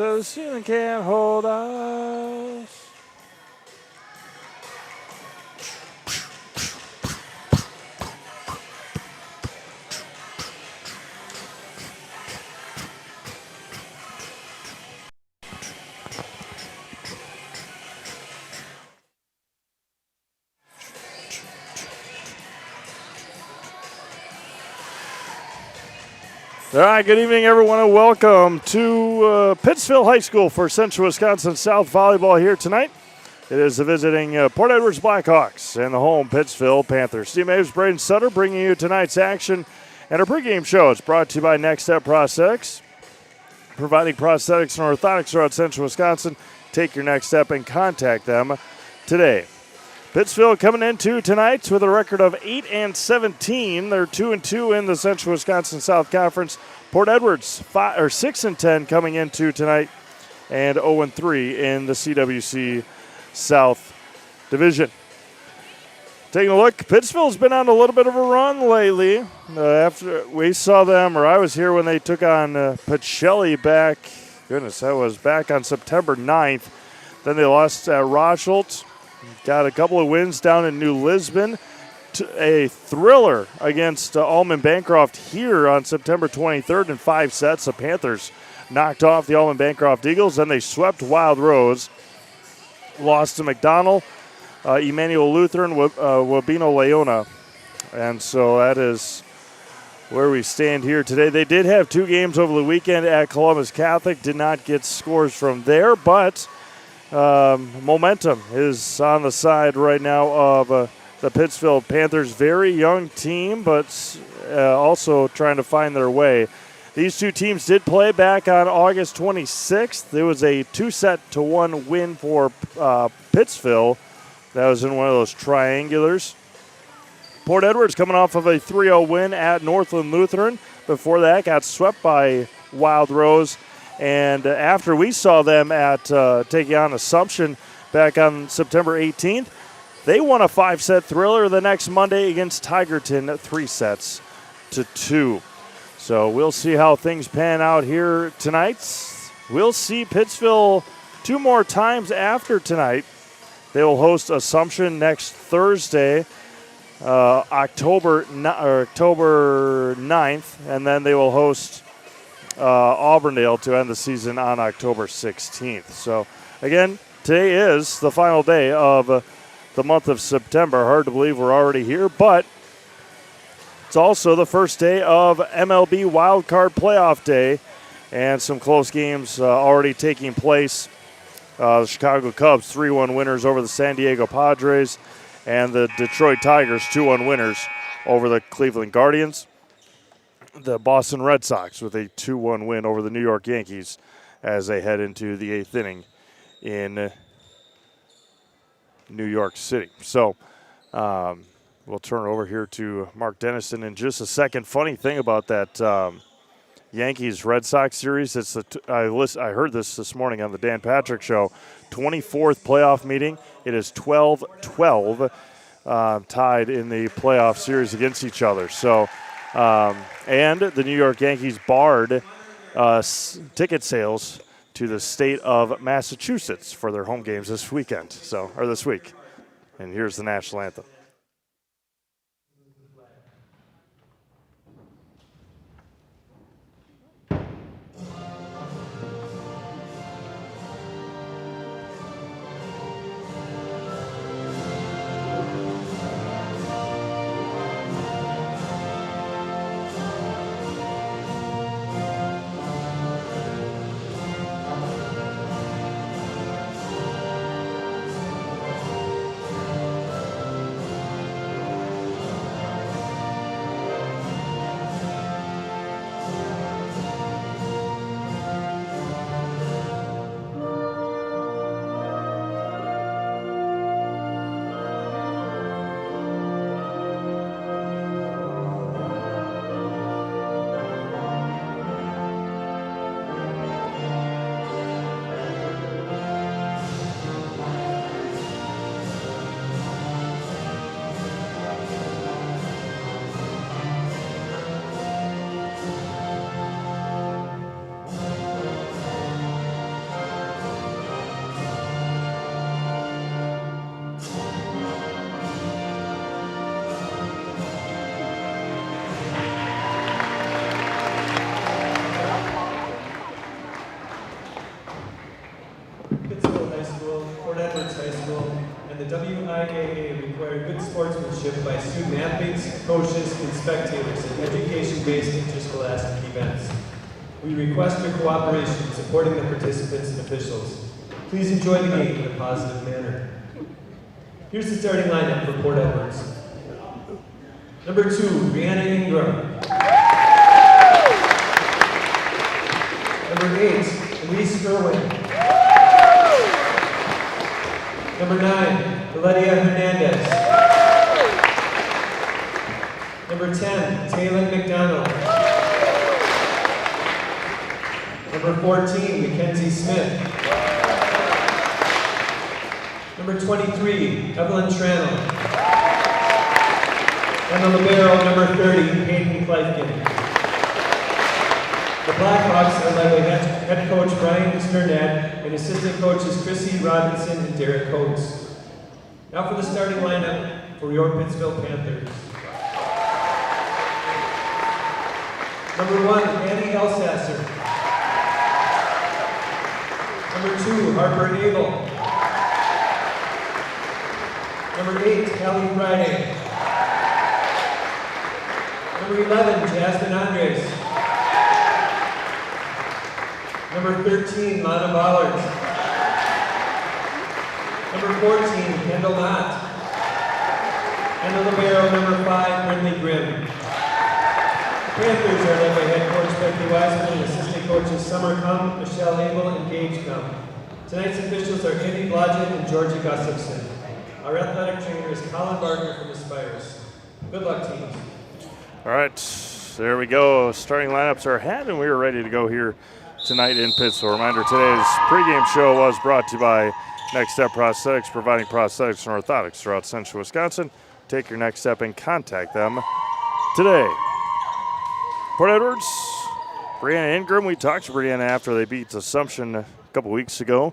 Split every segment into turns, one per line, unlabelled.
So the ceiling can't hold us. All right, good evening, everyone, and welcome to Pittsville High School for Central Wisconsin South Volleyball here tonight. It is the visiting Port Edwards Blackhawks and the home Pittsville Panthers. Steve Maves, Braden Sutter bringing you tonight's action and our pregame show. It's brought to you by Next Step Prosthetics, providing prosthetics and orthotics throughout Central Wisconsin. Take your next step and contact them today. Pittsville coming into tonight with a record of 8-17. They're 2-2 in the Central Wisconsin South Conference. Port Edwards 6-10 coming into tonight, and 0-3 in the CWC South Division. Taking a look, Pittsville's been on a little bit of a run lately. After we saw them, or I was here when they took on Pacelli back. Goodness, that was back on September 9th. Then they lost at Rocheldt. Got a couple of wins down in New Lisbon. A thriller against Allman Bancroft here on September 23rd in 5 sets. The Panthers knocked off the Allman Bancroft Eagles. Then they swept Wild Rose. Lost to McDonald, Emmanuel Lutheran, Wabino Leona. And so that is where we stand here today. They did have 2 games over the weekend at Columbus Catholic. Did not get scores from there, but momentum is on the side right now of the Pittsville Panthers. Very young team, but also trying to find their way. These 2 teams did play back on August 26th. There was a 2-1 win for Pittsville. That was in one of those triangulars. Port Edwards coming off of a 3-0 win at Northland Lutheran. Before that, got swept by Wild Rose. And after we saw them at taking on Assumption back on September 18th, they won a 5-set thriller the next Monday against Tigerton, 3-2. So we'll see how things pan out here tonight. We'll see Pittsville 2 more times after tonight. They will host Assumption next Thursday, October 9th, and then they will host Auburndale to end the season on October 16th. So, again, today is the final day of the month of September. Hard to believe we're already here, but it's also the first day of MLB Wildcard Playoff Day, and some close games already taking place. The Chicago Cubs 3-1 winners over the San Diego Padres, and the Detroit Tigers 2-1 winners over the Cleveland Guardians. The Boston Red Sox with a 2-1 win over the New York Yankees as they head into the 8th inning in New York City. So we'll turn it over here to Mark Dennison in just a second. Funny thing about that Yankees-Red Sox series, I heard this morning on the Dan Patrick Show, 24th playoff meeting. It is 12-12 tied in the playoff series against each other. So, and the New York Yankees barred ticket sales to the state of Massachusetts for their home games this week. And here's the national anthem.
and the WIAA require good sportsmanship by student athletes, coaches, and spectators in education-based interscholastic events. We request your cooperation in supporting the participants and officials. Please enjoy the game in a positive manner. Here's the starting lineup for Port Edwards. Number 2, Brianna Ingram. Number 8, Elise Irwin. Number 9, Valeria Hernandez. Number 10, Taylor McDonald. Number 14, Mackenzie Smith. Number 23, Evelyn Tranel. And the libero, number 30, Hayden Kleifkin. The Blackhawks are led by head coach Brian Sternad and assistant coaches Chrissy Robinson and Derek Coates. Now for the starting lineup for your Pittsville Panthers. Number 1, Annie Elsasser. Number 2, Harper Abel. Number 8, Callie Friday. Number 11, Jasmine Andres. Number 13, Lana Ballard. Number 14, Kendall Knott. And the libero, number 5, Brinley Grimm. The Panthers are led by head coach Becky Wiseman and assistant coaches Summer Cum, Michelle Abel, and Gage Cum. Tonight's officials are Andy Blodgett and Georgie Gustafson. Our athletic trainer is Colin Barker from Aspires. Good luck, teams.
All right, there we go. Starting lineups are ahead, and we are ready to go here tonight in Pittsville. Reminder, today's pregame show was brought to you by Next Step Prosthetics, providing prosthetics and orthotics throughout central Wisconsin. Take your next step and contact them today. Port Edwards, Brianna Ingram. We talked to Brianna after they beat Assumption a couple weeks ago.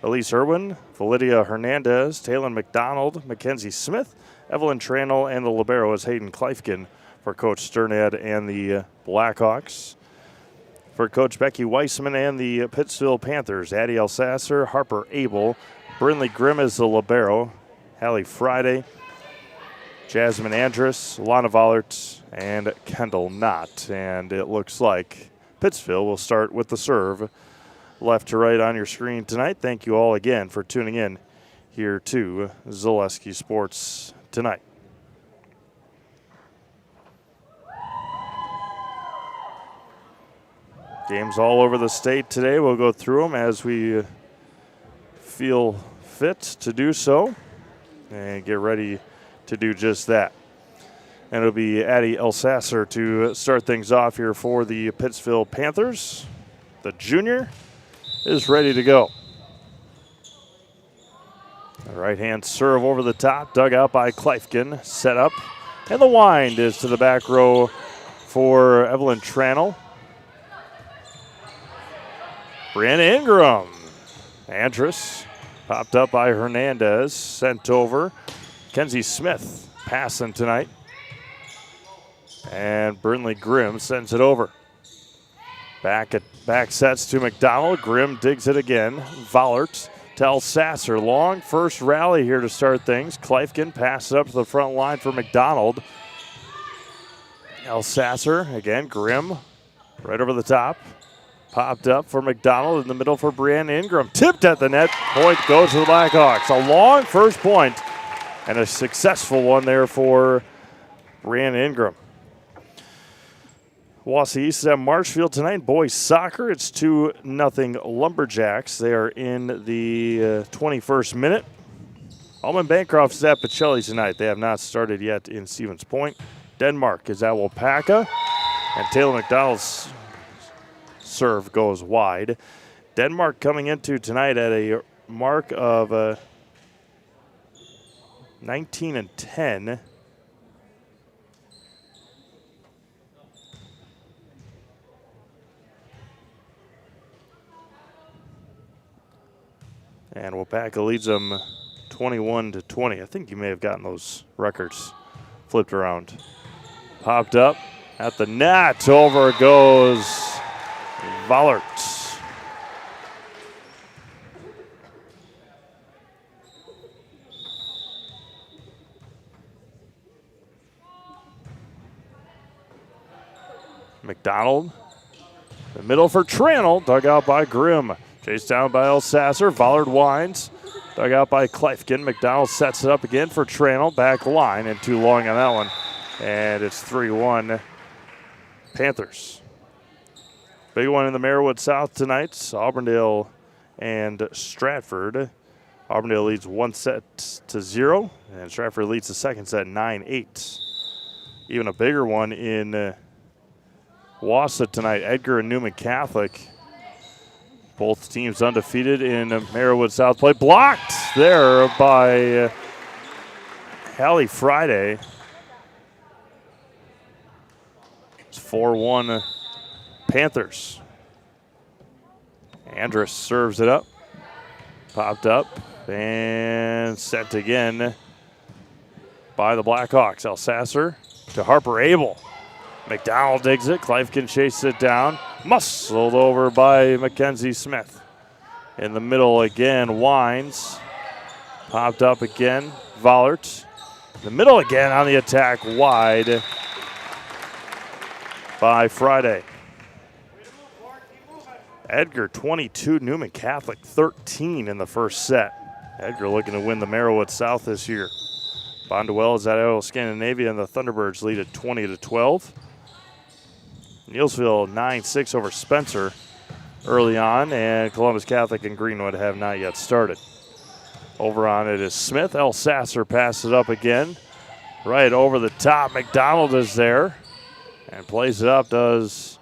Elise Irwin, Valeria Hernandez, Taylor McDonald, Mackenzie Smith, Evelyn Tranel, and the libero is Hayden Kleifkin for Coach Sternad and the Blackhawks. For Coach Becky Weissman and the Pittsville Panthers, Addie Elsasser, Harper Abel, Brinley Grimm is the libero, Hallie Friday, Jasmine Andrus, Lana Vollert, and Kendall Knott. And it looks like Pittsville will start with the serve left to right on your screen tonight. Thank you all again for tuning in here to Zaleski Sports tonight. Games all over the state today. We'll go through them as we feel fit to do so and get ready to do just that. And it'll be Addie Elsasser to start things off here for the Pittsville Panthers. The junior is ready to go. The right-hand serve over the top, dug out by Kleifkin, set up. And the wind is to the back row for Evelyn Tranel. Brianna Ingram. Andrus popped up by Hernandez, sent over. Kenzie Smith passing tonight. And Brinley Grimm sends it over. Back sets to McDonald. Grimm digs it again. Vollert to Elsasser. Long first rally here to start things. Kleifkin passes up to the front line for McDonald. Elsasser again. Grimm right over the top. Popped up for McDonald in the middle for Brianna Ingram. Tipped at the net. Point goes to the Blackhawks. A long first point and a successful one there for Brianna Ingram. Wausau East is at Marshfield tonight. Boys soccer, it's 2-0 Lumberjacks. They are in the 21st minute. Allman Bancroft is at Pacelli tonight. They have not started yet in Stevens Point. Denmark is at Wapaka. And Taylor McDonald's serve goes wide. Denmark coming into tonight at a mark of 19-10. And Wapaka leads them 21-20. I think you may have gotten those records flipped around. Popped up at the net. Over goes Vollert. McDonald, the middle for Tranel, dug out by Grimm. Chased down by Elsasser, Vollard winds, dug out by Kleifkin. McDonald sets it up again for Tranel, back line, and too long on that one. And it's 3-1 Panthers. Big one in the Marywood South tonight, Auburndale and Stratford. Auburndale leads 1-0, and Stratford leads the second set 9-8. Even a bigger one in Wausau tonight, Edgar and Newman Catholic. Both teams undefeated in Marywood South play. Blocked there by Hallie Friday. It's 4-1 Panthers. Andrus serves it up. Popped up and sent again by the Blackhawks. Elsasser to Harper Abel. McDonald digs it. Kleifkin chases it down. Muscled over by Mackenzie Smith. In the middle again, Wines. Popped up again. Vollert. The middle again on the attack, wide by Friday. Edgar 22, Newman Catholic 13 in the first set. Edgar looking to win the Marywood South this year. Bonduel is at Iowa Scandinavia, and the Thunderbirds lead at 20-12. Neilsville 9-6 over Spencer early on, and Columbus Catholic and Greenwood have not yet started. Over on it is Smith. Elsasser passes it up again. Right over the top. McDonald is there and plays it up, does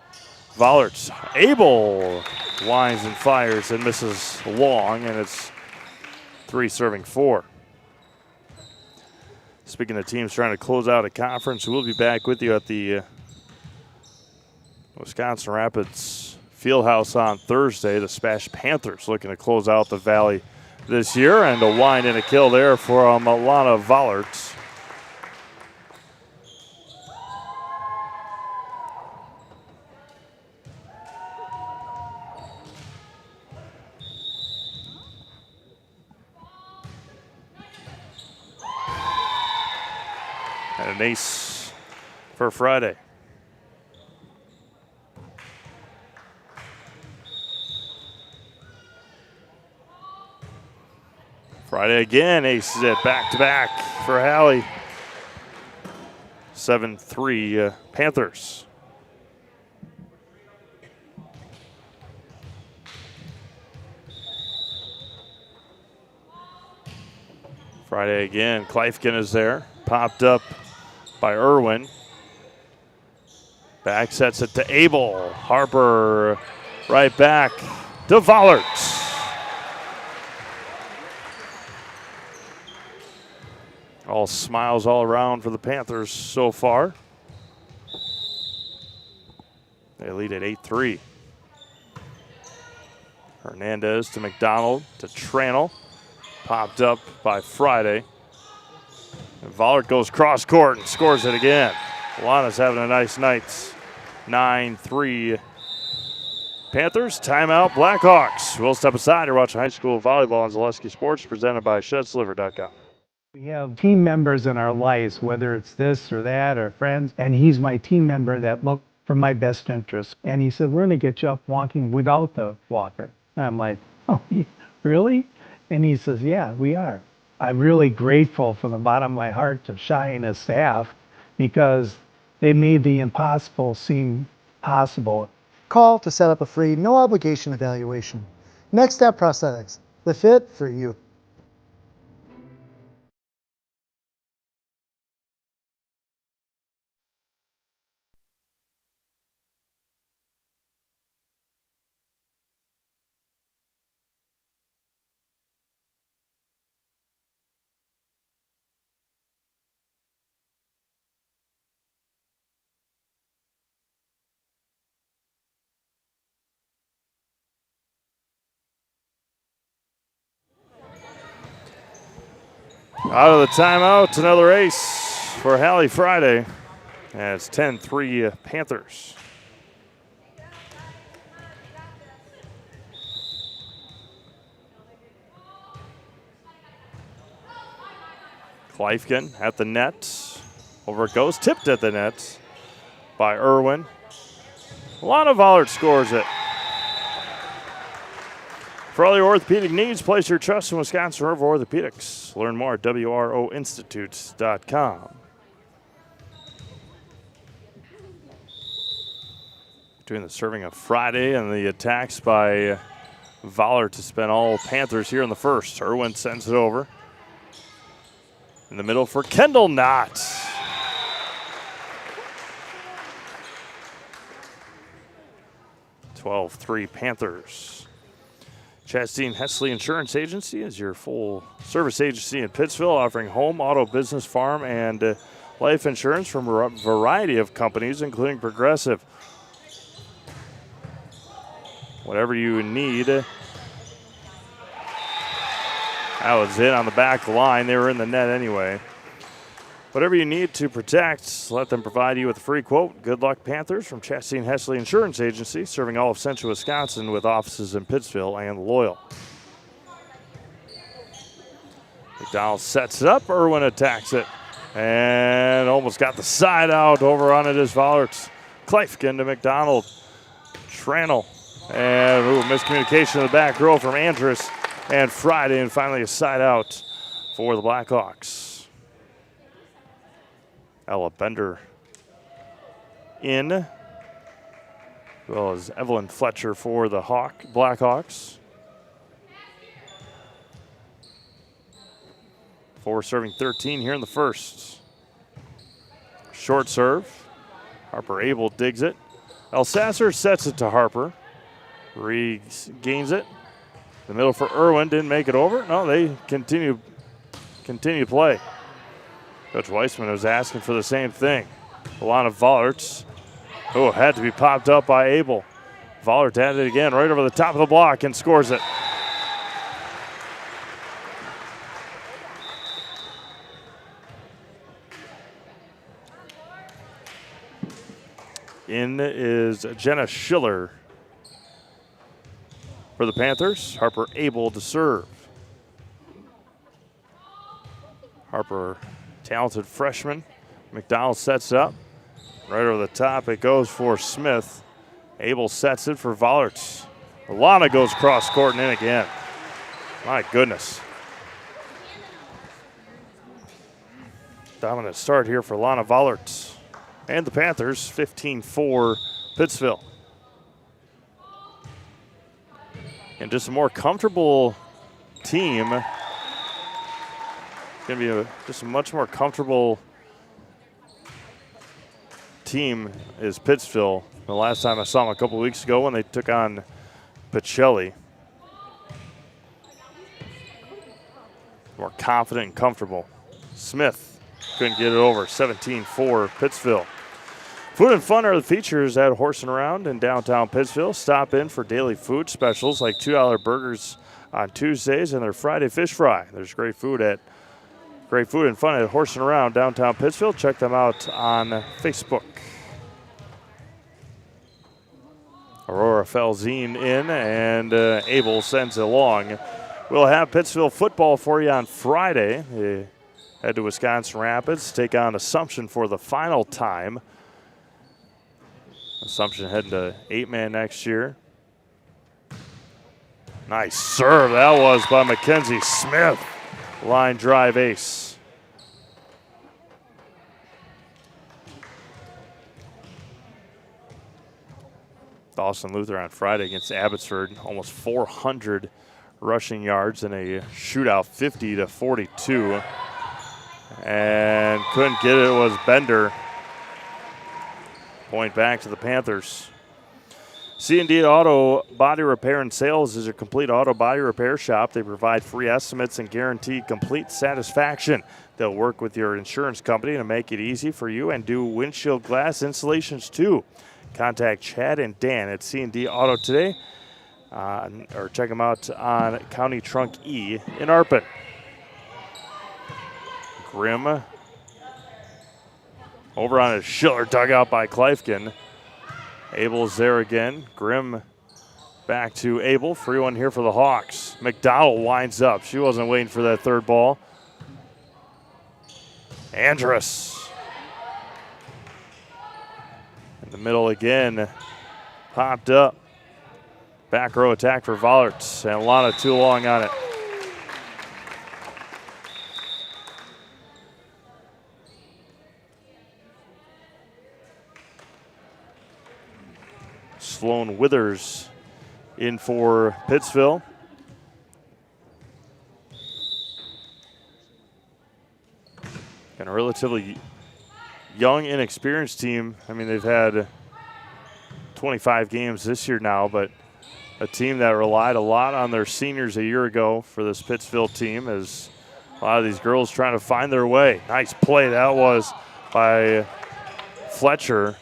Vollert. Abel winds and fires and misses long, and it's 3-4. Speaking of teams trying to close out a conference, we'll be back with you at the Wisconsin Rapids Fieldhouse on Thursday. The Spash Panthers looking to close out the Valley this year, and a wind and a kill there for Milana Vollert. And an ace for Friday. Friday again, aces it back-to-back for Hallie. 7-3 Panthers. Friday again, Kleifkin is there. Popped up by Irwin. Back sets it to Abel. Harper right back to Vollert. All smiles all around for the Panthers so far. They lead at 8-3. Hernandez to McDonald to Tranel. Popped up by Friday. And Vollert goes cross court and scores it again. Milana's having a nice night. 9-3 Panthers. Timeout Blackhawks. We'll step aside or watch high school volleyball on Zaleski Sports presented by ShedSliver.com.
We have team members in our lives, whether it's this or that or friends, and he's my team member that look for my best interest. And he said, we're going to get you up walking without the walker. And I'm like, oh, really? And he says, yeah, we are. I'm really grateful from the bottom of my heart to Shai and his staff because they made the impossible seem possible.
Call to set up a free, no obligation evaluation. Next Step Prosthetics, the fit for you.
Out of the timeout, another ace for Hallie Friday. And it's 10-3 Panthers. Kleifkin at the net. Over it goes, tipped at the net by Irwin. Lana Vollert scores it. For all your orthopedic needs, place your trust in Wisconsin River Orthopedics. Learn more at WROinstitutes.com. Doing the serving of Friday and the attacks by Vollert to spend all Panthers here in the first. Irwin sends it over. In the middle for Kendall Knott. (12-3) Panthers. Chastine Hesley Insurance Agency is your full service agency in Pittsville, offering home, auto, business, farm, and life insurance from a variety of companies, including Progressive. Whatever you need. That was it on the back line. They were in the net anyway. Whatever you need to protect, let them provide you with a free quote. Good luck, Panthers, from Chastine Hesley Insurance Agency, serving all of central Wisconsin with offices in Pittsville and Loyal. McDonald sets it up. Irwin attacks it. And almost got the side out. Over on it is Vollerts. Kleifkin to McDonald. Tranel. And miscommunication in the back row from Andrus and Friday, and finally a side out for the Blackhawks. Ella Bender in, as well as Evelyn Fletcher for the Blackhawks. 4 serving 13 here in the first. Short serve. Harper Abel digs it. Elsasser sets it to Harper. Regains it. The middle for Irwin, didn't make it over. No, they continue play. Coach Weissman was asking for the same thing. Alana Vollerts, had to be popped up by Abel. Vollert had it again right over the top of the block and scores it. In is Jenna Schiller. For the Panthers, Harper Abel to serve. Harper, talented freshman. McDonald sets it up. Right over the top, it goes for Smith. Abel sets it for Vollerts. Alana goes cross court and in again. My goodness. Dominant start here for Lana Vollerts. And the Panthers, 15-4 Pittsville. And just a more comfortable team. It's going to be just a much more comfortable team is Pittsville. The last time I saw them a couple weeks ago when they took on Pacelli. More confident and comfortable. Smith couldn't get it over. 17-4 Pittsville. Food and fun are the features at Horse and Around in downtown Pittsville. Stop in for daily food specials like $2 burgers on Tuesdays and their Friday fish fry. There's great food and fun at Horse and Around downtown Pittsville. Check them out on Facebook. Aurora Felzine in, and Abel sends it along. We'll have Pittsville football for you on Friday. They head to Wisconsin Rapids, take on Assumption for the final time. Assumption heading to 8-man next year. Nice serve that was by Mackenzie Smith. Line drive ace. Dawson Luther on Friday against Abbotsford. Almost 400 rushing yards in a shootout, 50-42. And couldn't get it, was Bender. Point back to the Panthers. C&D Auto Body Repair and Sales is a complete auto body repair shop. They provide free estimates and guarantee complete satisfaction. They'll work with your insurance company to make it easy for you and do windshield glass installations too. Contact Chad and Dan at C&D Auto today, or check them out on County Trunk E in Arpin. Grimm over on a Schiller, dug out by Kleifkin. Abel's there again. Grimm back to Abel. Free one here for the Hawks. McDowell winds up. She wasn't waiting for that third ball. Andrus. In the middle again popped up. Back row attack for Vollerts, and Lana too long on it. Sloan Withers in for Pittsville. And a relatively young, inexperienced team. I mean, they've had 25 games this year now, but a team that relied a lot on their seniors a year ago for this Pittsville team, as a lot of these girls trying to find their way. Nice play that was by Fletcher.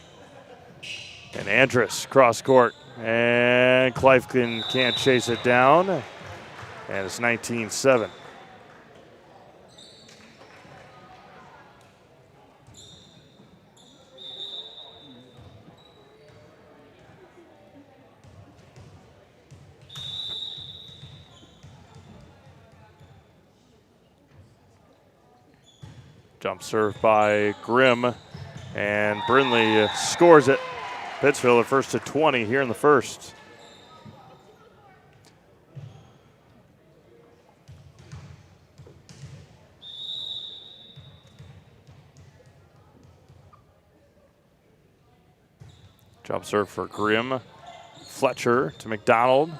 And Andrus cross court. And Kleifkin can't chase it down. And it's 19-7. Jump serve by Grimm, and Brindley scores it. Pittsville are first to 20 here in the first. Jump serve for Grimm. Fletcher to McDonald.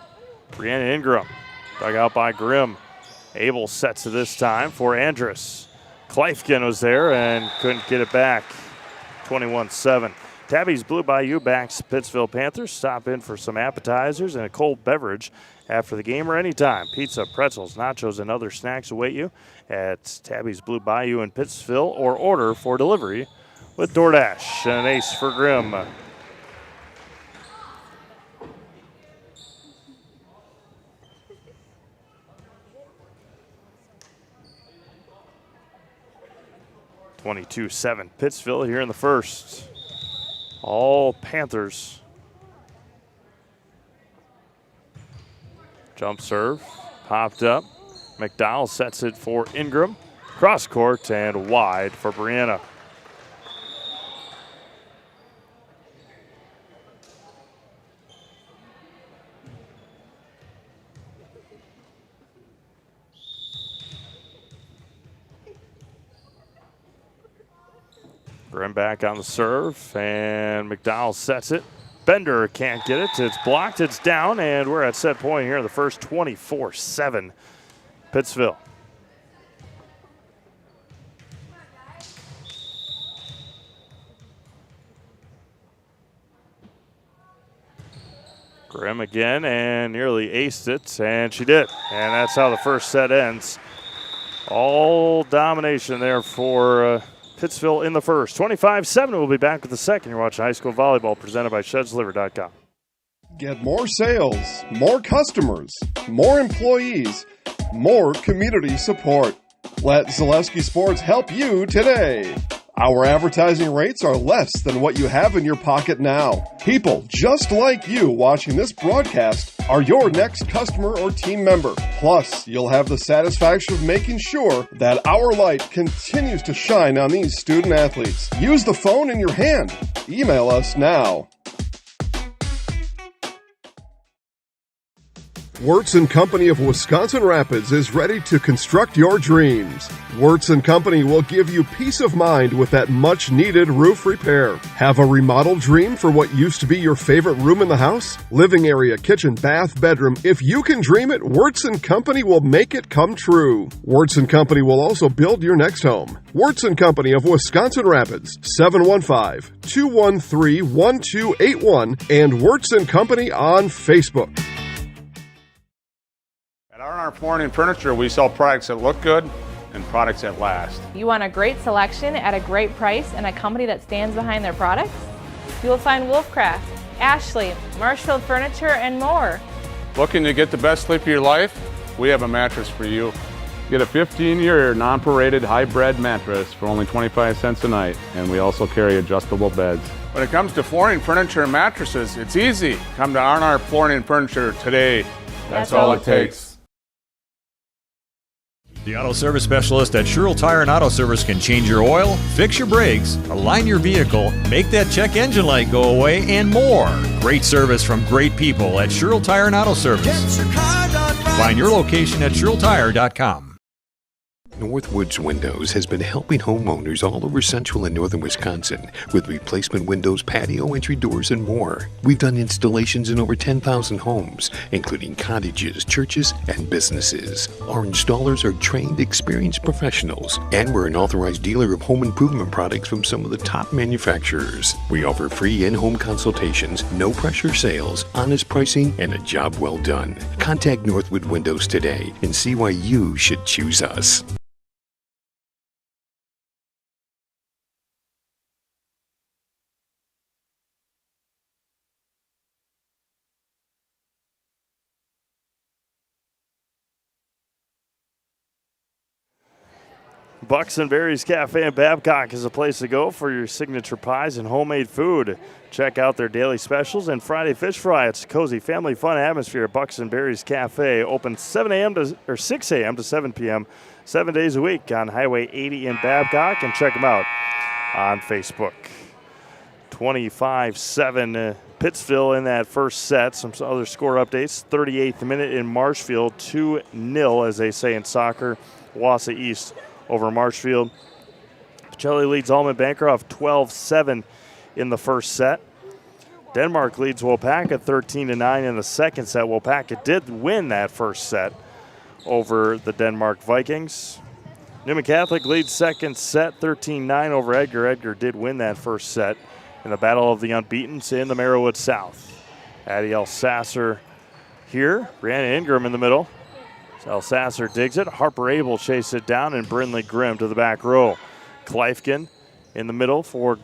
Brianna Ingram dug out by Grimm. Abel sets it this time for Andrus. Kleifkin was there and couldn't get it back. 21-7. Tabby's Blue Bayou backs Pittsville Panthers. Stop in for some appetizers and a cold beverage after the game or anytime. Pizza, pretzels, nachos, and other snacks await you at Tabby's Blue Bayou in Pittsville, or order for delivery with DoorDash. And an ace for Grimm. (22-7) Pittsville here in the first. All Panthers. Jump serve, popped up. McDowell sets it for Ingram. Cross court and wide for Brianna. Grimm back on the serve, and McDowell sets it. Bender can't get it. It's blocked, it's down, and we're at set point here in the first. 24-7 Pittsville. Grimm again, and nearly aced it, and she did. And that's how the first set ends. All domination there for Pittsville in the first. 25-7. We'll be back with the second. You're watching high school volleyball presented by ShedsLiver.com.
Get more sales, more customers, more employees, more community support. Let Zaleski Sports help you today. Our advertising rates are less than what you have in your pocket now. People just like you watching this broadcast are your next customer or team member. Plus, you'll have the satisfaction of making sure that our light continues to shine on these student athletes. Use the phone in your hand. Email us now. Wirtz & Company of Wisconsin Rapids is ready to construct your dreams. Wirtz & Company will give you peace of mind with that much-needed roof repair. Have a remodeled dream for what used to be your favorite room in the house? Living area, kitchen, bath, bedroom. If you can dream it, Wirtz & Company will make it come true. Wirtz & Company will also build your next home. Wirtz & Company of Wisconsin Rapids, 715-213-1281, and Wirtz & Company on Facebook.
At R&R Flooring and Furniture, we sell products that look good and products that last.
You want a great selection at a great price and a company that stands behind their products? You will find Wolfcraft, Ashley, Marshfield Furniture, and more.
Looking to get the best sleep of your life? We have a mattress for you. Get a 15-year non-paraded high-bred mattress for only 25 cents a night, and we also carry adjustable beds. When it comes to flooring, furniture, and mattresses, it's easy. Come to R&R Flooring and Furniture today. That's all it takes.
The Auto Service Specialist at Sherrill Tire and Auto Service can change your oil, fix your brakes, align your vehicle, make that check engine light go away, and more. Great service from great people at Sherrill Tire and Auto Service. Find your location at SherrillTire.com.
Northwoods Windows has been helping homeowners all over central and northern Wisconsin with replacement windows, patio entry doors, and more. We've done installations in over 10,000 homes, including cottages, churches, and businesses. Our installers are trained, experienced professionals, and we're an authorized dealer of home improvement products from some of the top manufacturers. We offer free in-home consultations, no-pressure sales, honest pricing, and a job well done. Contact Northwood Windows today and see why you should choose us.
Bucks and Berries Cafe in Babcock is a place to go for your signature pies and homemade food. Check out their daily specials and Friday fish fry. It's a cozy family fun atmosphere at Bucks and Berries Cafe. Open 6 a.m. to 7 p.m. 7 days a week on Highway 80 in Babcock, and check them out on Facebook. 25-7 Pittsville in that first set. Some other score updates. 38th minute in Marshfield, 2-0 as they say in soccer. Wausau East over Marshfield. Pacelli leads Almond Bancroft 12-7 in the first set. Denmark leads Waupaca 13-9 in the second set. Waupaca did win that first set over the Denmark Vikings. Newman Catholic leads second set 13-9 over Edgar. Edgar did win that first set in the Battle of the Unbeatens in the Merriwood South. Addie Elsasser here. Brianna Ingram in the middle. Elsasser digs it. Harper Abel chases it down, and Brindley Grimm to the back row. Kleifkin in the middle for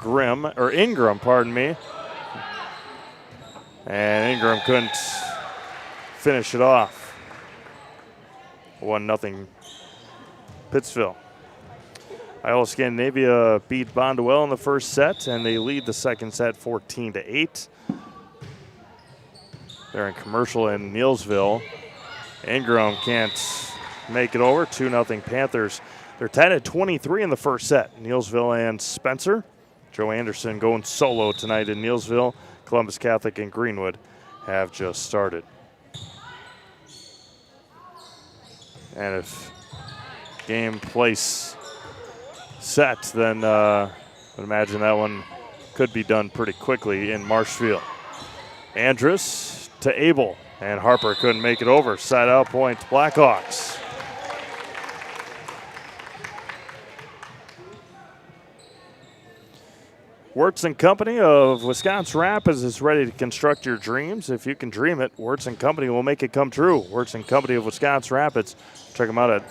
Ingram, pardon me. And Ingram couldn't finish it off. 1-0 Pittsville. Iowa Scandinavia beat Bondwell in the first set, and they lead the second set 14-8. They're in commercial in Neillsville. Ingram can't make it over. 2-0 Panthers. They're tied at 23 in the first set. Neillsville and Spencer. Joe Anderson going solo tonight in Neillsville. Columbus Catholic and Greenwood have just started. And if game place set, then I would imagine that one could be done pretty quickly in Marshfield. Andrus to Abel. And Harper couldn't make it over. Side out point, Blackhawks. Wirtz & Company of Wisconsin Rapids is ready to construct your dreams. If you can dream it, Wirtz & Company will make it come true. Wirtz & Company of Wisconsin Rapids. Check them out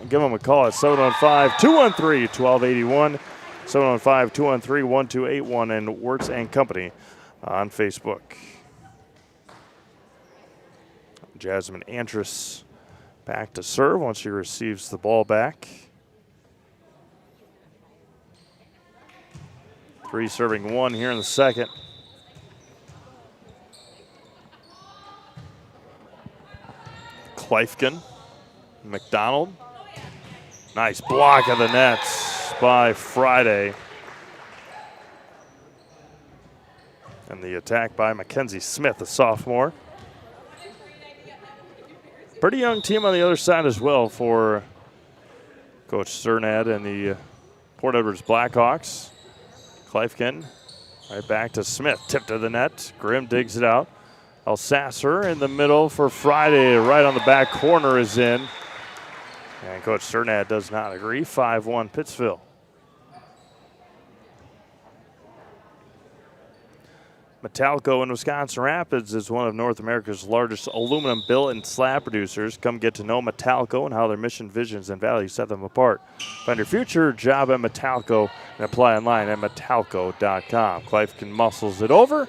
give them a call at 715-213-1281, 715-213-1281, and Wirtz & Company on Facebook. Jasmine Andrus back to serve once she receives the ball back. 3 serving 1 here in the second. Kleifkin, McDonald. Nice block of the nets by Friday. And the attack by Mackenzie Smith, a sophomore. Pretty young team on the other side as well for Coach Cernad and the Port Edwards Blackhawks. Kleifkin right back to Smith. Tip to the net. Grimm digs it out. Elsasser in the middle for Friday. Right on the back corner is in. And Coach Cernad does not agree. 5-1 Pittsville. Metalco in Wisconsin Rapids is one of North America's largest aluminum billet and slab producers. Come get to know Metalco and how their mission, visions, and values set them apart. Find your future job at Metalco and apply online at metalco.com. Kleifkin muscles it over.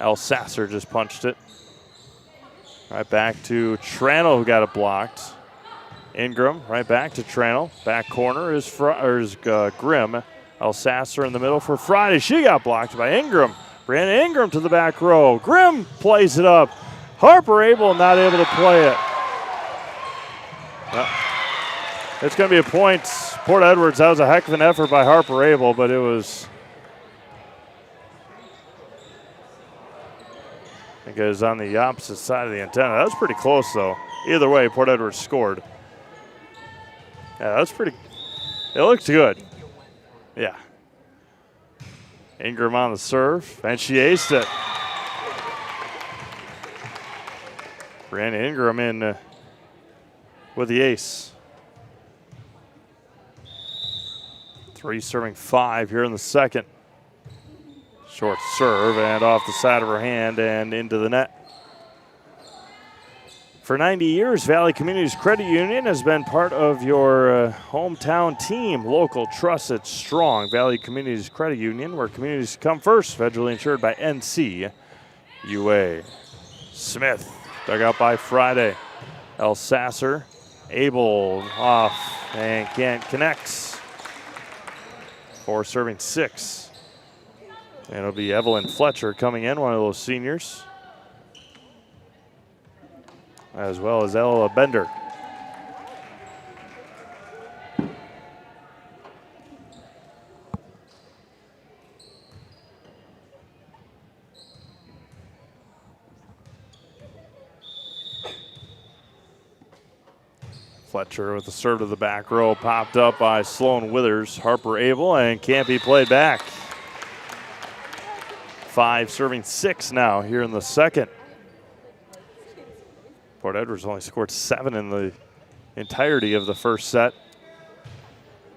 Elsasser just punched it. Right back to Tranel, who got it blocked. Ingram right back to Tranel. Back corner is Grimm. Elsasser in the middle for Friday. She got blocked by Ingram. Brandon Ingram to the back row. Grimm plays it up. Harper Abel not able to play it. It's going to be a point. Port Edwards, that was a heck of an effort by Harper Abel, but it was, I think it was on the opposite side of the antenna. That was pretty close, though. Either way, Port Edwards scored. Yeah, that was pretty, it looked good. Yeah. Ingram on the serve, and she aced it. Brianna Ingram in with the ace. 3 serving 5 here in the second. Short serve and off the side of her hand and into the net. For 90 years, Valley Communities Credit Union has been part of your hometown team. Local, trusted, strong. Valley Communities Credit Union, where communities come first. Federally insured by NCUA. Smith, dug out by Friday. El Sasser, Abel off and can't connect. 4 serving 6. And it'll be Evelyn Fletcher coming in, one of those seniors, as well as Ella Bender. Fletcher with the serve to the back row, popped up by Sloan Withers. Harper Abel, and can't be played back. 5 serving 6 now here in the second. Port Edwards only scored 7 in the entirety of the first set.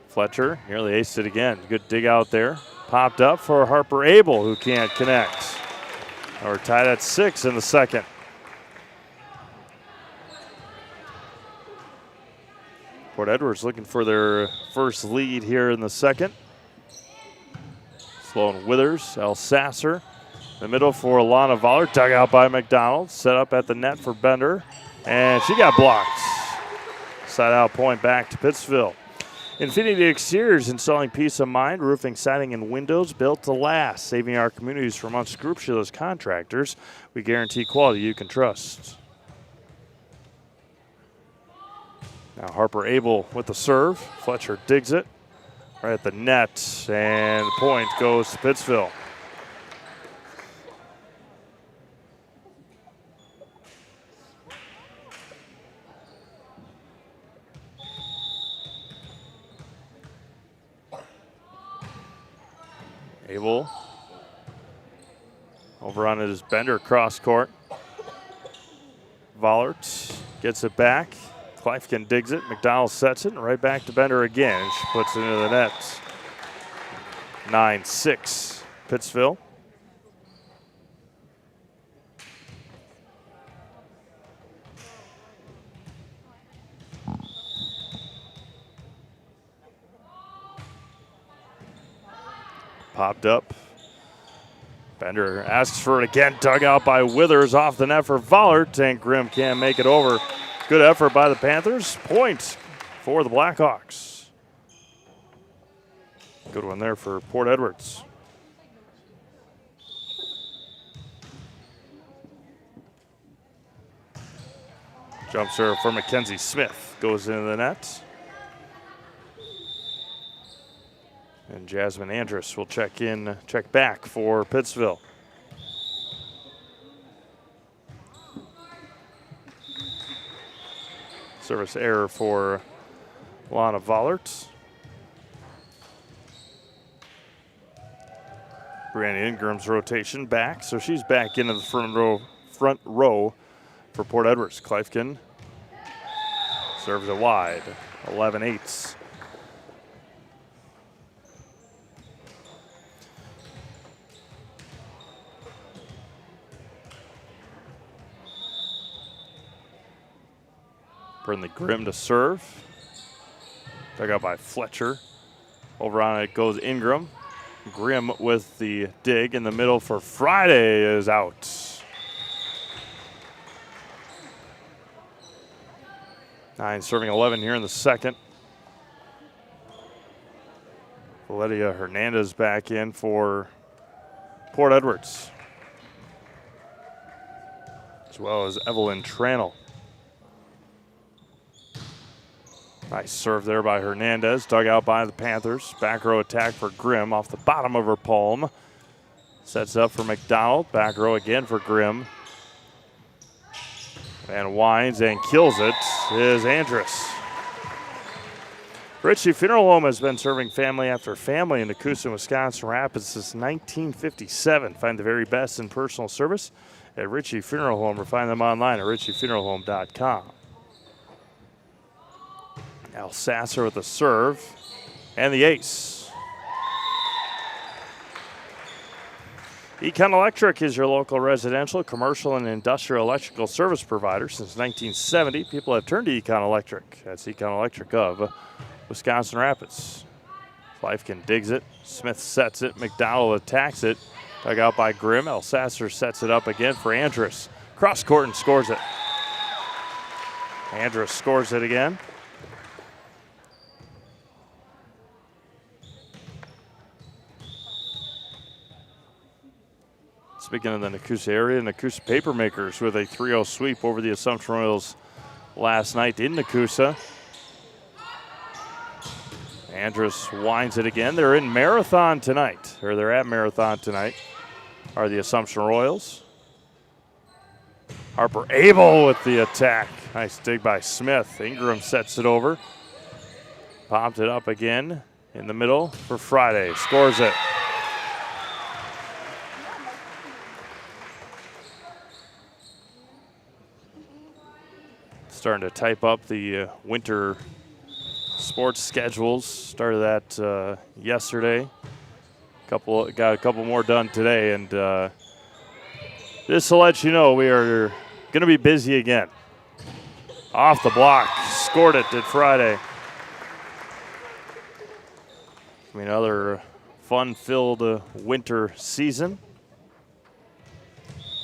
Fletcher nearly aced it again. Good dig out there. Popped up for Harper Abel, who can't connect. We're tied at 6 in the second. Port Edwards looking for their first lead here in the second. Sloan Withers, El Sasser. The middle for Alana Voller, dug out by McDonald. Set up at the net for Bender, and she got blocked. Side out point back to Pittsville. Infinity Exteriors, installing peace of mind, roofing, siding, and windows built to last, saving our communities from unscrupulous contractors. We guarantee quality you can trust. Now Harper Abel with the serve. Fletcher digs it right at the net, and the point goes to Pittsville. Abel over on his Bender cross court. Vollert gets it back. Kleifkin digs it. McDonald sets it, and right back to Bender again. She puts it into the net. 9-6 Pittsville. Popped up. Bender asks for it again. Dug out by Withers off the net for Vollert, and Grimm can't make it over. Good effort by the Panthers. Point for the Blackhawks. Good one there for Port Edwards. Jump serve for Mackenzie Smith. Goes into the net. And Jasmine Andrus will check back for Pittsville. Service error for Lana Vollert. Brianna Ingram's rotation back, so she's back into the front row for Port Edwards. Kleifkin serves it wide, 11-8. Brinley Grimm to serve. Dug out by Fletcher. Over on it goes Ingram. Grimm with the dig in the middle for Friday is out. Nine serving 11 here in the second. Valeria Hernandez back in for Port Edwards, as well as Evelyn Tranel. Nice serve there by Hernandez. Dug out by the Panthers. Back row attack for Grimm off the bottom of her palm. Sets up for McDonald. Back row again for Grimm. And winds and kills it is Andrus. Ritchie Funeral Home has been serving family after family in Nakusa, Wisconsin Rapids since 1957. Find the very best in personal service at Ritchie Funeral Home or find them online at ritchiefuneralhome.com. Al Sasser with the serve and the ace. Econ Electric is your local residential, commercial, and industrial electrical service provider. Since 1970, people have turned to Econ Electric. That's Econ Electric of Wisconsin Rapids. Leifkin digs it. Smith sets it. McDowell attacks it. Dug out by Grimm. El Sasser sets it up again for Andrus. Cross court and scores it. Andrus scores it again. Speaking of the Nakusa area, Nakusa Papermakers with a 3-0 sweep over the Assumption Royals last night in Nakusa. Andrus winds it again. They're in Marathon tonight, or they're at Marathon tonight, are the Assumption Royals. Harper Abel with the attack. Nice dig by Smith. Ingram sets it over. Popped it up again in the middle for Friday. Scores it. Starting to type up the winter sports schedules. Started that yesterday. Got a couple more done today, and just to let you know, we are going to be busy again. Off the block, scored it, did Friday. I mean, another fun-filled winter season.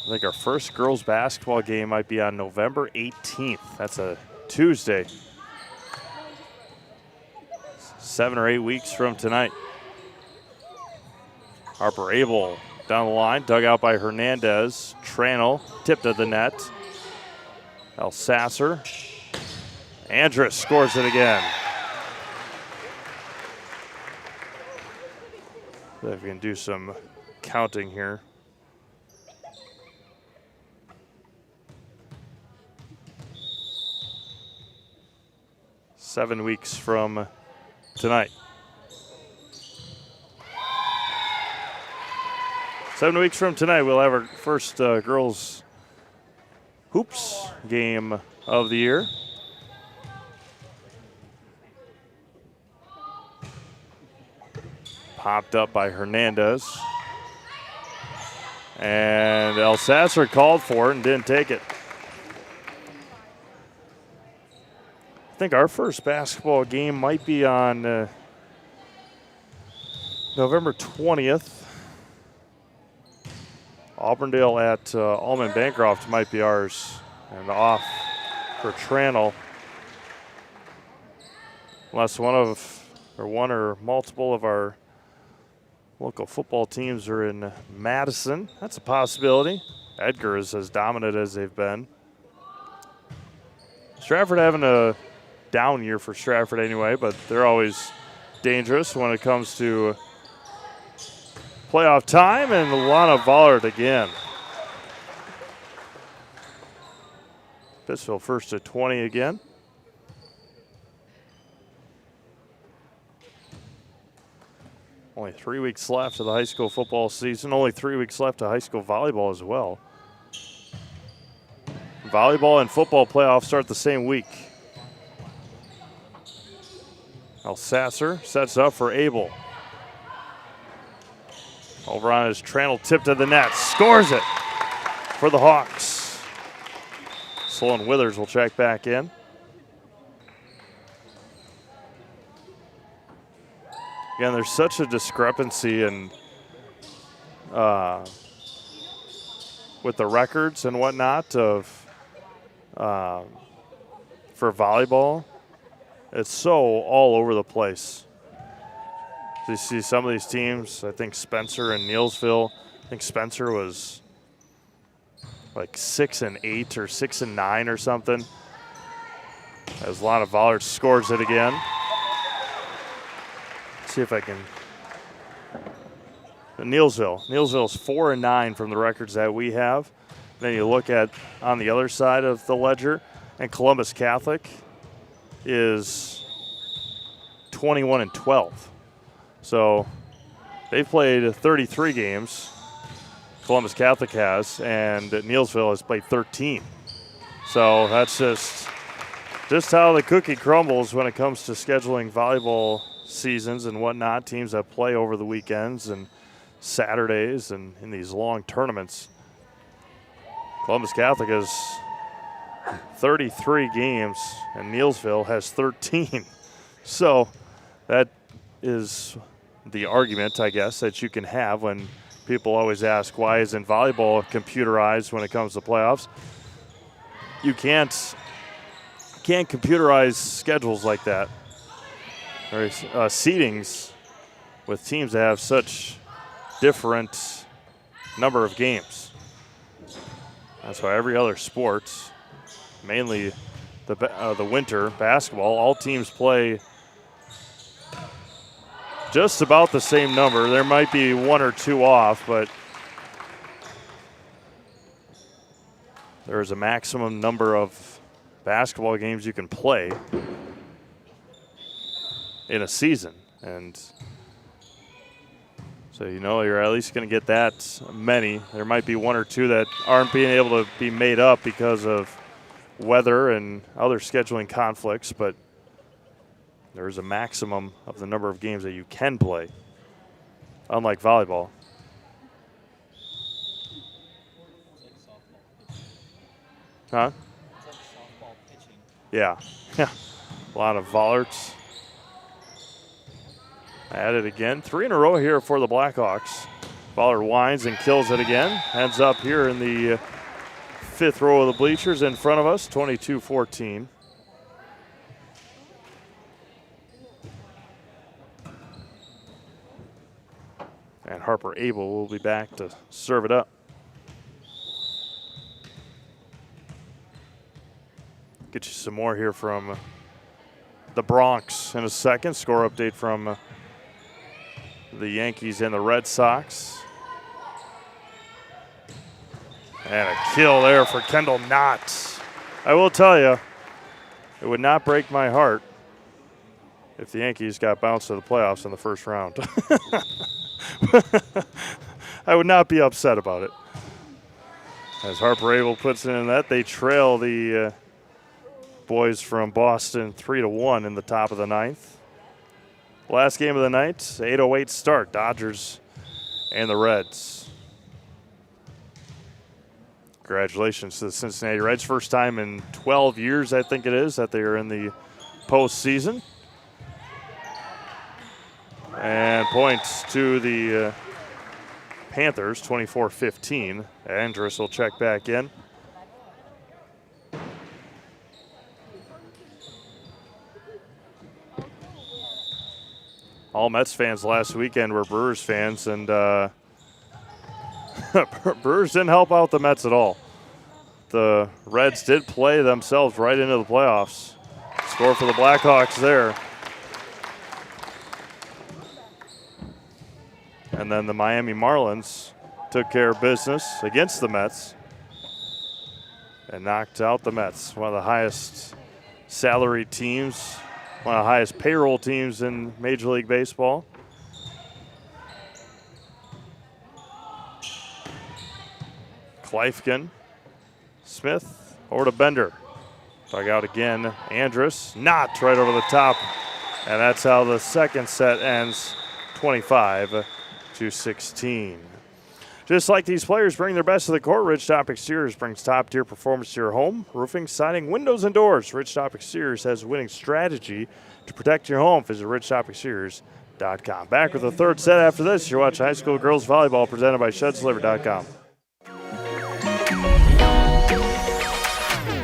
I think our first girls basketball game might be on November 18th. That's a Tuesday. 7 or 8 weeks from tonight. Harper Abel down the line, dug out by Hernandez. Tranel tipped to the net. El Sasser. Andrus scores it again. So if we can do some counting here. Seven weeks from tonight. 7 weeks from tonight, we'll have our first girls hoops game of the year. Popped up by Hernandez. And El Sasser called for it and didn't take it. I think our first basketball game might be on November 20th. Auburndale at Allman Bancroft might be ours, and off for Tranel. Unless one or multiple of our local football teams are in Madison. That's a possibility. Edgar is as dominant as they've been. Stratford having a down year for Stratford anyway, but they're always dangerous when it comes to playoff time. And Lana Vollard again. Pittsville first to 20 again. Only 3 weeks left of the high school football season. Only 3 weeks left of high school volleyball as well. Volleyball and football playoffs start the same week. El Sasser sets up for Abel. Over on his Tranel tip to the net. Scores it for the Hawks. Sloan Withers will check back in. Again, there's such a discrepancy in with the records and whatnot of for volleyball. It's so all over the place. You see some of these teams, I think Spencer and Neilsville, I think Spencer was like 6-8 or 6-9 or something. As Lana Vollert scores it again. Let's see if I can. Neilsville's 4-9 from the records that we have. Then you look at on the other side of the ledger, and Columbus Catholic is 21-12. So they've played 33 games. Columbus Catholic has, and Neilsville has played 13. So that's just how the cookie crumbles when it comes to scheduling volleyball seasons and whatnot. Teams that play over the weekends and Saturdays and in these long tournaments. Columbus Catholic has 33 games and Neilsville has 13. So that is the argument, I guess, that you can have when people always ask, why isn't volleyball computerized when it comes to playoffs? You can't computerize schedules like that, or seedings with teams that have such different number of games. That's why every other sport, mainly the winter basketball, all teams play just about the same number. There might be one or two off, but there's a maximum number of basketball games you can play in a season. And so you know you're at least going to get that many. There might be one or two that aren't being able to be made up because of weather and other scheduling conflicts, but there's a maximum of the number of games that you can play, unlike volleyball. Huh? Yeah. Yeah. A lot of Vollerts. At it again. 3 in a row here for the Blackhawks. Vollert winds and kills it again. Ends up here in the fifth row of the bleachers in front of us, 22-14. And Harper Abel will be back to serve it up. Get you some more here from the Bronx in a second. Score update from the Yankees and the Red Sox. And a kill there for Kendall Knott. I will tell you, it would not break my heart if the Yankees got bounced to the playoffs in the first round. I would not be upset about it. As Harper Abel puts it in that, they trail the boys from Boston 3-1 in the top of the ninth. Last game of the night, 8:08 start, Dodgers and the Reds. Congratulations to the Cincinnati Reds. First time in 12 years, I think it is, that they are in the postseason. And points to the Panthers, 24-15. Andrus will check back in. All Mets fans last weekend were Brewers fans, and Brewers didn't help out the Mets at all. The Reds did play themselves right into the playoffs. Score for the Blackhawks there. And then the Miami Marlins took care of business against the Mets and knocked out the Mets, one of the highest salary teams, one of the highest payroll teams in Major League Baseball. Kleifkin, Smith, over to Bender. Dug out again, Andrus, not right over the top. And that's how the second set ends, 25-16. Just like these players bring their best to the court, Ridgetop Exteriors brings top-tier performance to your home. Roofing, siding, windows, and doors. Ridgetop Exteriors has a winning strategy to protect your home. Visit ridgetopexteriors.com. Back with the third set after this. You're watching high school girls volleyball presented by ShedsLiver.com.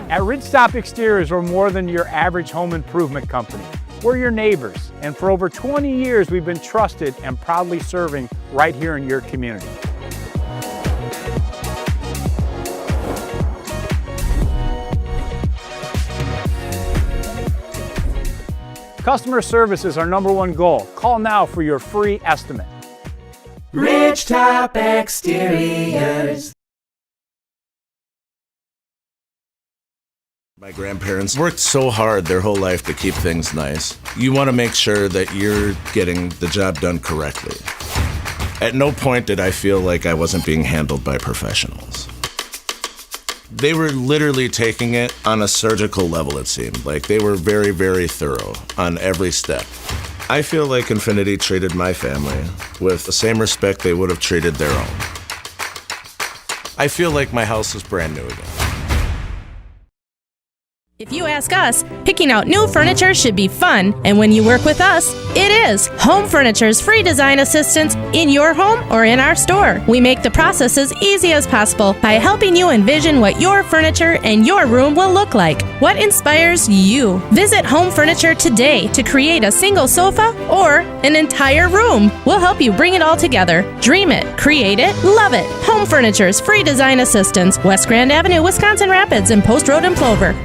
At Ridgetop Exteriors, we're more than your average home improvement company. We're your neighbors, and for over 20 years, we've been trusted and proudly serving right here in your community. Customer service is our #1 goal. Call now for your free estimate.
Ridgetop Exteriors.
My grandparents worked so hard their whole life to keep things nice. You want to make sure that you're getting the job done correctly. At no point did I feel like I wasn't being handled by professionals. They were literally taking it on a surgical level, it seemed. Like they were very, very thorough on every step. I feel like Infinity treated my family with the same respect they would have treated their own. I feel like my house is brand new again.
If you ask us, picking out new furniture should be fun, and when you work with us, it is. Home Furniture's free design assistance in your home or in our store. We make the process as easy as possible by helping you envision what your furniture and your room will look like. What inspires you? Visit Home Furniture today to create a single sofa or an entire room. We'll help you bring it all together. Dream it, create it, love it. Home Furniture's free design assistance, West Grand Avenue, Wisconsin Rapids, and Post Road in Plover.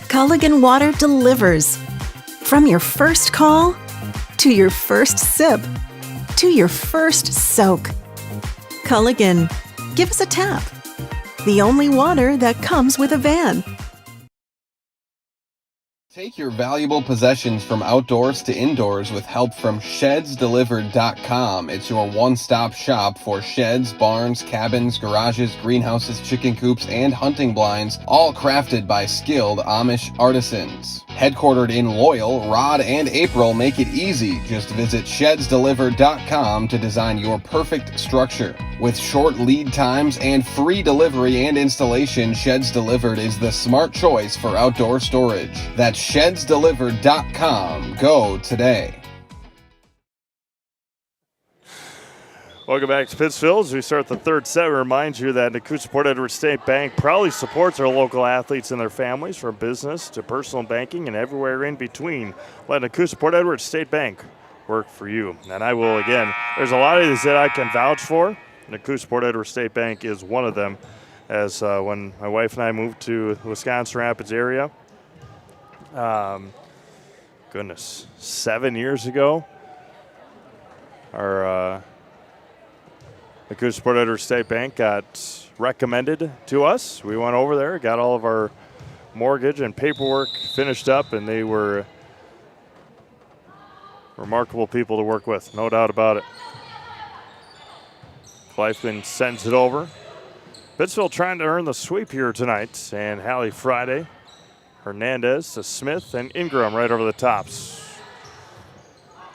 Culligan Water delivers. From your first call, to your first sip, to your first soak. Culligan, give us a tap. The only water that comes with a van.
Take your valuable possessions from outdoors to indoors with help from ShedsDelivered.com. It's your one-stop shop for sheds, barns, cabins, garages, greenhouses, chicken coops, and hunting blinds, all crafted by skilled Amish artisans. Headquartered in Loyal, Rod and April make it easy. Just visit ShedsDelivered.com to design your perfect structure. With short lead times and free delivery and installation, Sheds Delivered is the smart choice for outdoor storage. That's ShedsDelivered.com. Go today.
Welcome back to Pittsville. As we start the third set, we remind you that Nakusa Port Edward State Bank proudly supports our local athletes and their families, from business to personal banking and everywhere in between. Let Nakusa Port Edward State Bank work for you. And I will, again, there's a lot of these that I can vouch for. Nakusa Port Edward State Bank is one of them, as when my wife and I moved to the Wisconsin Rapids area, 7 years ago, our Nakusa Port Edward State Bank got recommended to us. We went over there, got all of our mortgage and paperwork finished up, and they were remarkable people to work with, no doubt about it. Kleifman sends it over. Pittsville trying to earn the sweep here tonight, and Hallie Friday, Hernandez to Smith, and Ingram right over the tops.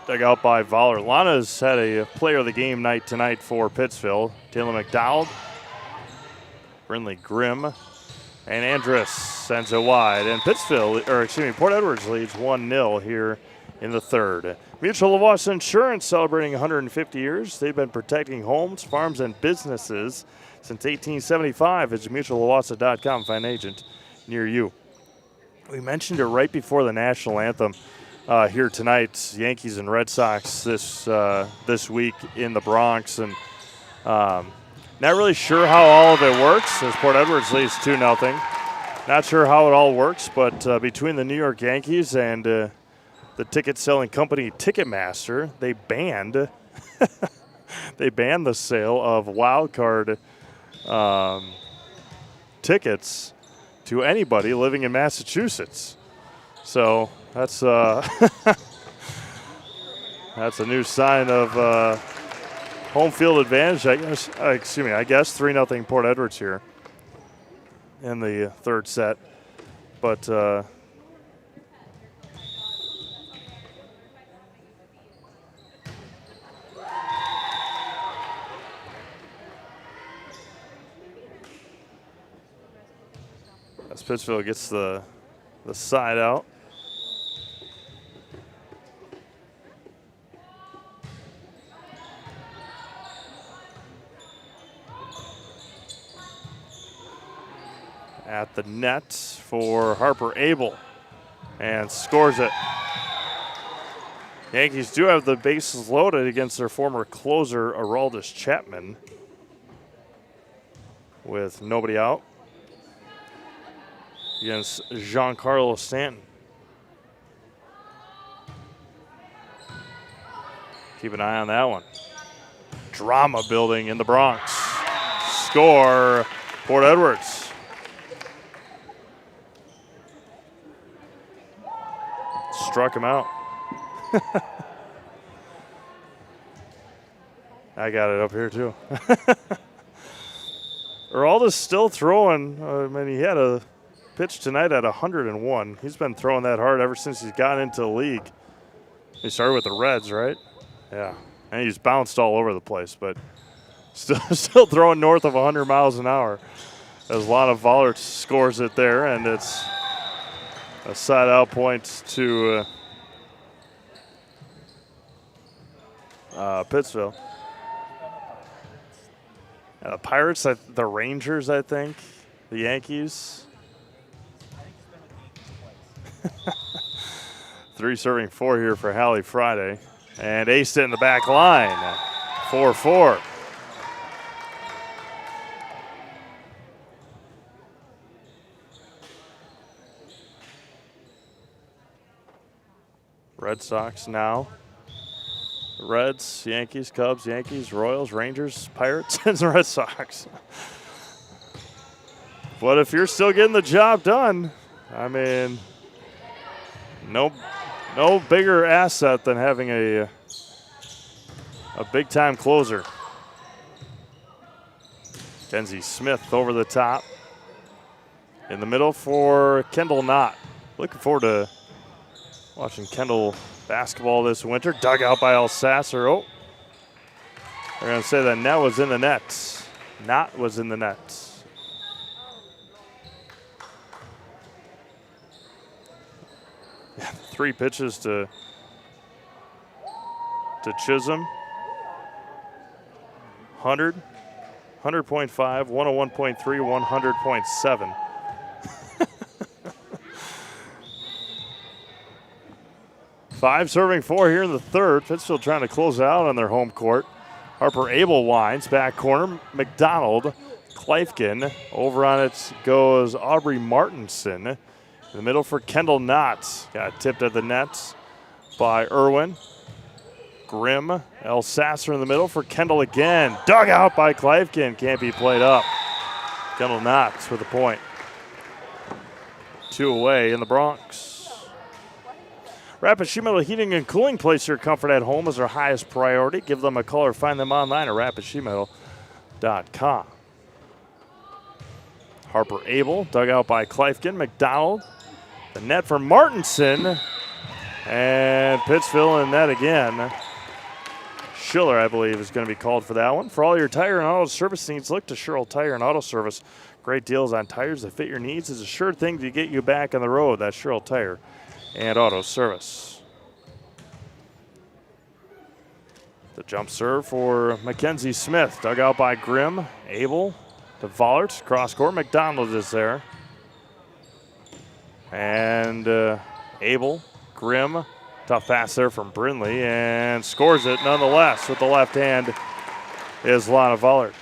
Dug out by Voller. Lana's had a player of the game night tonight for Pittsville. Taylor McDowell, Brinley Grimm, and Andrus sends it wide. And Port Edwards leads 1-0 here in the third. Mutual of Wausau Insurance celebrating 150 years. They've been protecting homes, farms, and businesses since 1875. Visit mutualofwausau.com. Find an agent near you. We mentioned it right before the national anthem. Here tonight, Yankees and Red Sox this week in the Bronx, and not really sure how all of it works, as Port Edwards leads 2-0. Not sure how it all works, but between the New York Yankees and the ticket-selling company Ticketmaster, they banned the sale of wild card tickets to anybody living in Massachusetts. So that's that's a new sign of home field advantage. I guess 3-0 Port Edwards here in the third set, but as Pittsville gets the side out. At the net for Harper Abel, and scores it. Yankees do have the bases loaded against their former closer, Araldus Chapman, with nobody out against Giancarlo Stanton. Keep an eye on that one. Drama building in the Bronx. Score, Port Edwards. Struck him out. I got it up here too. Eralda's still throwing. I mean, he had a pitch tonight at 101. He's been throwing that hard ever since he's gotten into the league. He started with the Reds, right? Yeah. And he's bounced all over the place, but still throwing north of 100 miles an hour. As Lana Vollert scores it there, and it's a side out point to Pittsville. The Pirates, the Rangers, I think, the Yankees. 3 serving 4 here for Hallie Friday. And aced it in the back line, 4-4. Red Sox now. Reds, Yankees, Cubs, Yankees, Royals, Rangers, Pirates, and the Red Sox. But if you're still getting the job done, I mean, no bigger asset than having a big-time closer. Kenzie Smith over the top. In the middle for Kendall Knott. Looking forward to watching Kendall basketball this winter. Dug out by Alsasser. Oh, they're going to say that net was in the net. Knott was in the net. Yeah, 3 pitches to Chisholm. 100, 100.5, 101.3, 100.7. Five serving 4 here in the third. Pittsville trying to close it out on their home court. Harper Abel winds, back corner. McDonald, Kleifkin. Over on it goes Aubrey Martinson. In the middle for Kendall Knott. Got tipped at the net by Irwin. Grimm, Alsasser in the middle for Kendall again. Dug out by Kleifkin. Can't be played up. Kendall Knott with a point. 2 away in the Bronx. Rapid Sheet Metal Heating and Cooling. Place your comfort at home as our highest priority. Give them a call or find them online at rapidsheetmetal.com. Harper Abel, dug out by Kleifkin. McDonald, the net for Martinson. And Pittsville in net again. Schiller, I believe, is going to be called for that one. For all your tire and auto service needs, look to Sherrill Tire and Auto Service. Great deals on tires that fit your needs is a sure thing to get you back on the road. That's Sherrill Tire and Auto Service. The jump serve for Mackenzie Smith. Dug out by Grimm. Abel to Vollert. Cross court. McDonald is there. And Abel, Grimm. Tough pass there from Brindley. And scores it nonetheless with the left hand is Lana Vollert.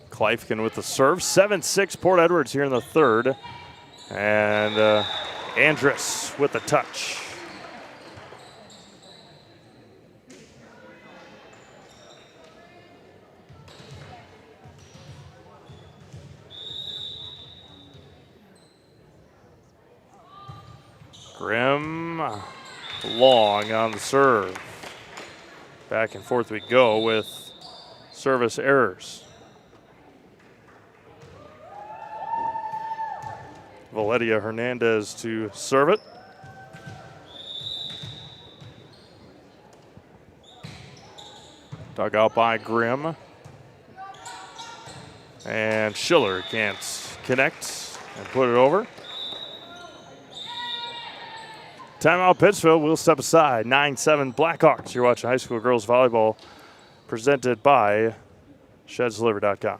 Kleifkin with the serve. 7-6 Port Edwards here in the third. And Andrus with the touch. Grimm long on the serve. Back and forth we go with service errors. Valedia Hernandez to serve it. Dug out by Grimm. And Schiller can't connect and put it over. Timeout Pittsville. We'll step aside. 9-7 Blackhawks. You're watching high school girls volleyball presented by ShedsDeliver.com.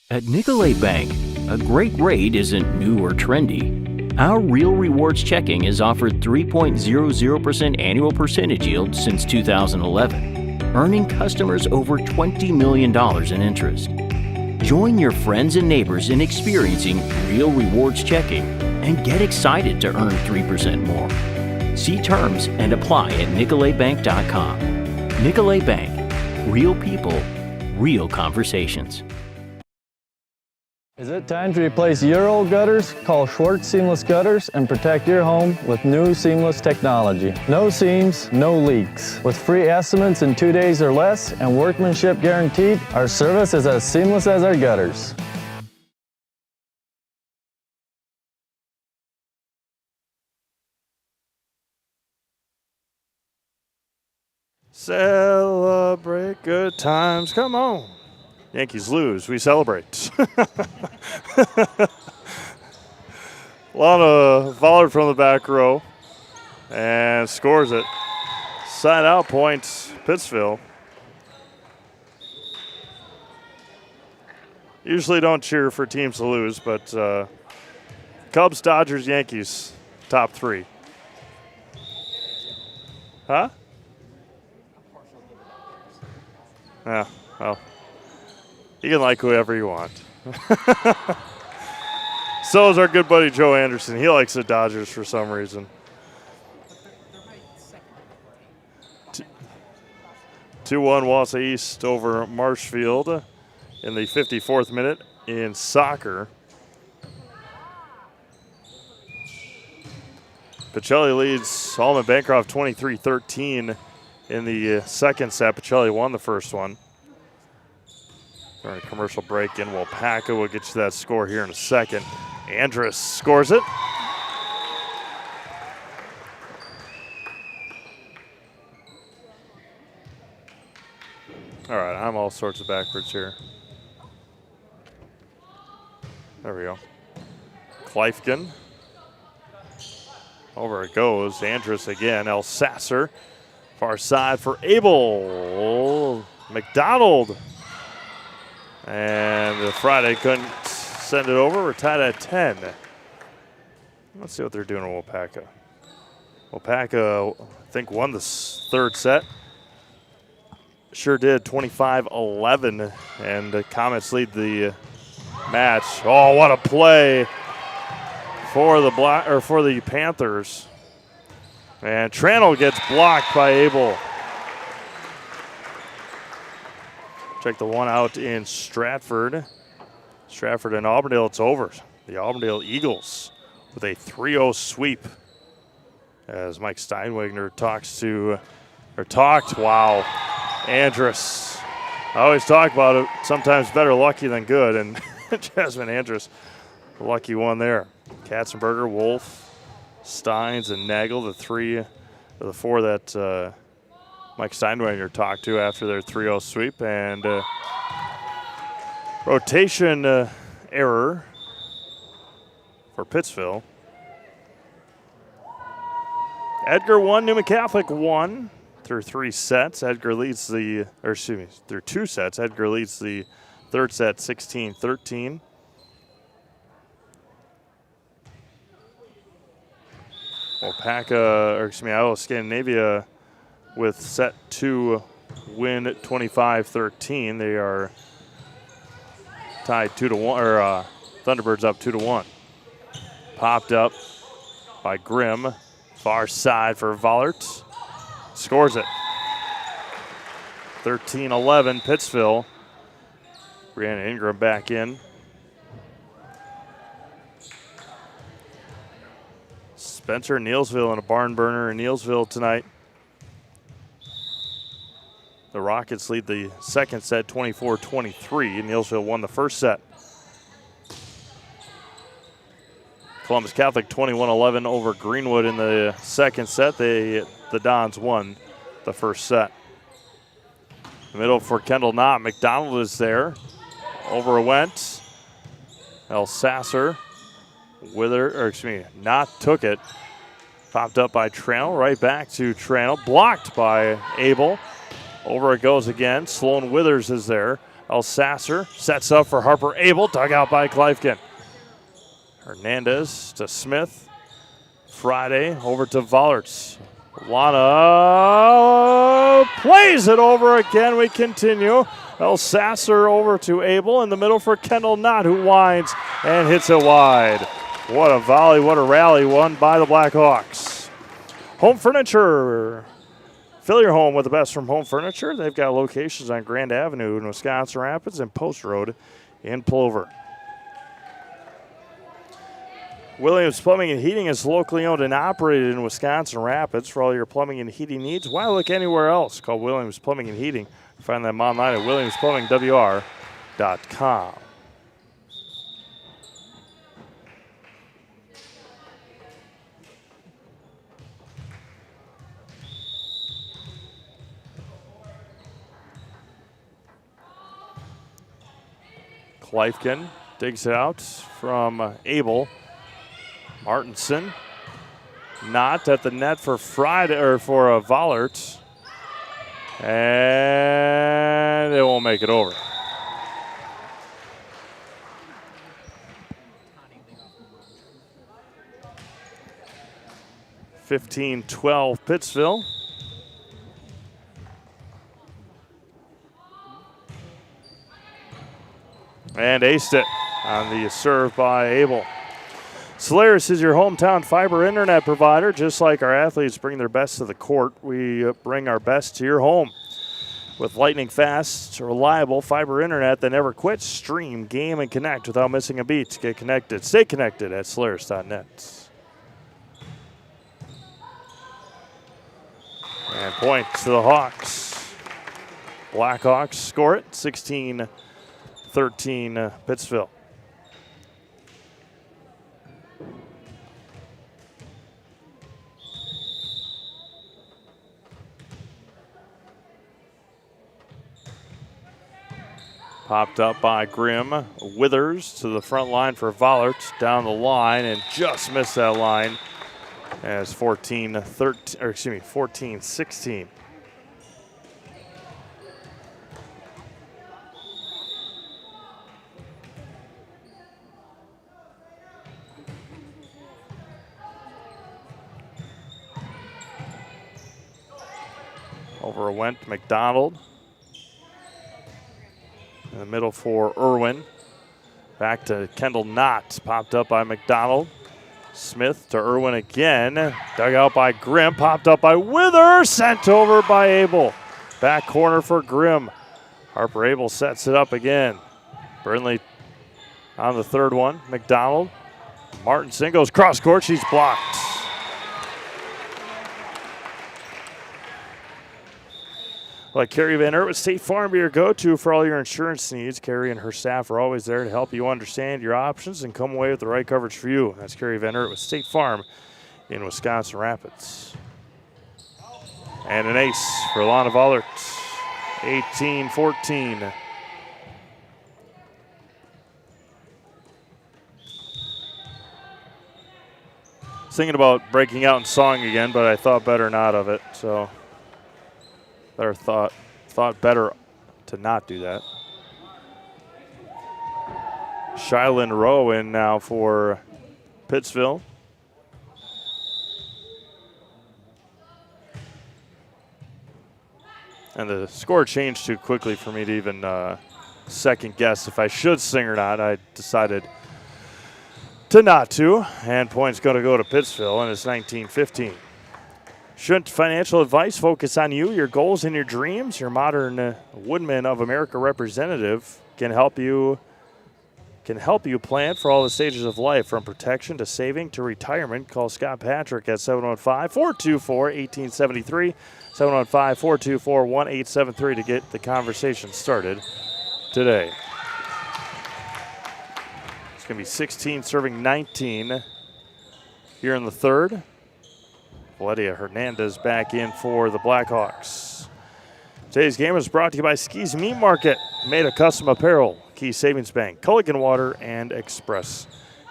At Nicolay Bank, A great rate isn't new or trendy. Our Real Rewards checking has offered 3.00% annual percentage yield since 2011, earning customers over $20 million in interest. Join your friends and neighbors in experiencing Real Rewards checking and get excited to earn 3% more. See terms and apply at NicolaBank.com. Nicolay Bank. Real people, real conversations.
Is it time to replace your old gutters? Call Schwartz Seamless Gutters and protect your home with new seamless technology. No seams, no leaks. With free estimates in 2 days or less and workmanship guaranteed, our service is as seamless as our gutters.
Celebrate good times. Come on. Yankees lose. We celebrate. A lot of Vollard from the back row and scores it. Side out points, Pittsville. Usually don't cheer for teams to lose, but Cubs, Dodgers, Yankees, top three. Huh? Yeah, well. You can like whoever you want. So is our good buddy Joe Anderson. He likes the Dodgers for some reason. 2-1 Wausau East over Marshfield in the 54th minute in soccer. Pacelli leads Allman Bancroft 23-13 in the second set. Pacelli won the first one. During a commercial break in Wapaka. We'll get you that score here in a second. Andrus scores it. All right, I'm all sorts of backwards here. There we go. Kleifgen. Over it goes. Andrus again. El Sasser. Far side for Abel. McDonald. And Friday couldn't send it over. We're tied at 10. Let's see what they're doing in Wapaka. Wapaka, I think, won the third set. Sure did, 25-11. And the Comets lead the match. Oh, what a play for the Panthers. And Tranel gets blocked by Abel. Check the one out in Stratford. Stratford and Auburndale, it's over. The Auburndale Eagles with a 3-0 sweep. As Mike Steinwegner talked, wow. Andrus. I always talk about it, sometimes better lucky than good, and Jasmine Andrus, the lucky one there. Katzenberger, Wolf, Steins, and Nagel, the four that Mike Steinwegner talked to after their 3-0 sweep, and rotation error for Pittsville. Edgar 1, Newman Catholic 1 through 3 sets. Edgar leads through 2 sets. Edgar leads the third set 16-13. Iowa Scandinavia with set 2 win 25-13. They are tied 2-1, or Thunderbirds up 2-1. Popped up by Grimm. Far side for Vollert. Scores it. 13-11 Pittsville. Brianna Ingram back in. Spencer Neilsville in a barn burner in Neilsville tonight. The Rockets lead the second set 24-23. Neilsville won the first set. Columbus Catholic 21-11 over Greenwood in the second set. The Dons won the first set. The middle for Kendall Knott. McDonald is there. Over it went. El Sasser. Knott took it. Popped up by Tranel. Right back to Tranel. Blocked by Abel. Over it goes again. Sloan Withers is there. El Sasser sets up for Harper Abel. Dug out by Kleifgen. Hernandez to Smith. Friday over to Vollerts. Lana plays it over again. We continue. El Sasser over to Abel in the middle for Kendall Knott, who winds and hits it wide. What a volley, what a rally won by the Blackhawks. Home Furniture. Fill your home with the best from Home Furniture. They've got locations on Grand Avenue in Wisconsin Rapids and Post Road in Plover. Williams Plumbing and Heating is locally owned and operated in Wisconsin Rapids. For all your plumbing and heating needs, why look anywhere else? Call Williams Plumbing and Heating. Find them online at williamsplumbingwr.com. Kleifkin digs it out from Abel. Martinson, not at the net for Friday or for Vollert, and it won't make it over. (15-12) Pittsville. And aced it on the serve by Abel. Solaris is your hometown fiber internet provider. Just like our athletes bring their best to the court, we bring our best to your home. With lightning fast, reliable fiber internet that never quits, stream, game, and connect without missing a beat. Get connected. Stay connected at Solaris.net. And point to the Hawks. Blackhawks score it, 16-13 Pittsville. Popped up by Grimm. Withers to the front line for Vollert. Down the line and just missed that line as 14-16. Over went McDonald. In the middle for Irwin. Back to Kendall Knott. Popped up by McDonald. Smith to Irwin again. Dug out by Grimm. Popped up by Wither. Sent over by Abel. Back corner for Grimm. Harper Abel sets it up again. Burnley on the third one. McDonald. Martinson goes cross court. She's blocked. Let Carrie Van Ert with State Farm be your go-to for all your insurance needs. Carrie and her staff are always there to help you understand your options and come away with the right coverage for you. That's Carrie Van Ert with State Farm in Wisconsin Rapids. And an ace for Lana Vollert, 18-14. Thinking about breaking out in song again, but I thought better not of it, so better thought better to not do that. Shylin Rowe in now for Pittsville. And the score changed too quickly for me to even second guess if I should sing or not. I decided to not to, and points going to go to Pittsville, and it's 19-15. Shouldn't financial advice focus on you, your goals, and your dreams? Your Modern Woodman of America representative can help you plan for all the stages of life, from protection to saving to retirement. Call Scott Patrick at 715-424-1873, 715-424-1873 to get the conversation started today. It's going to be 16 serving 19 here in the third. Valeria Hernandez back in for the Blackhawks. Today's game is brought to you by Ski's Meat Market, made of custom apparel, Key Savings Bank, Culligan Water, and Express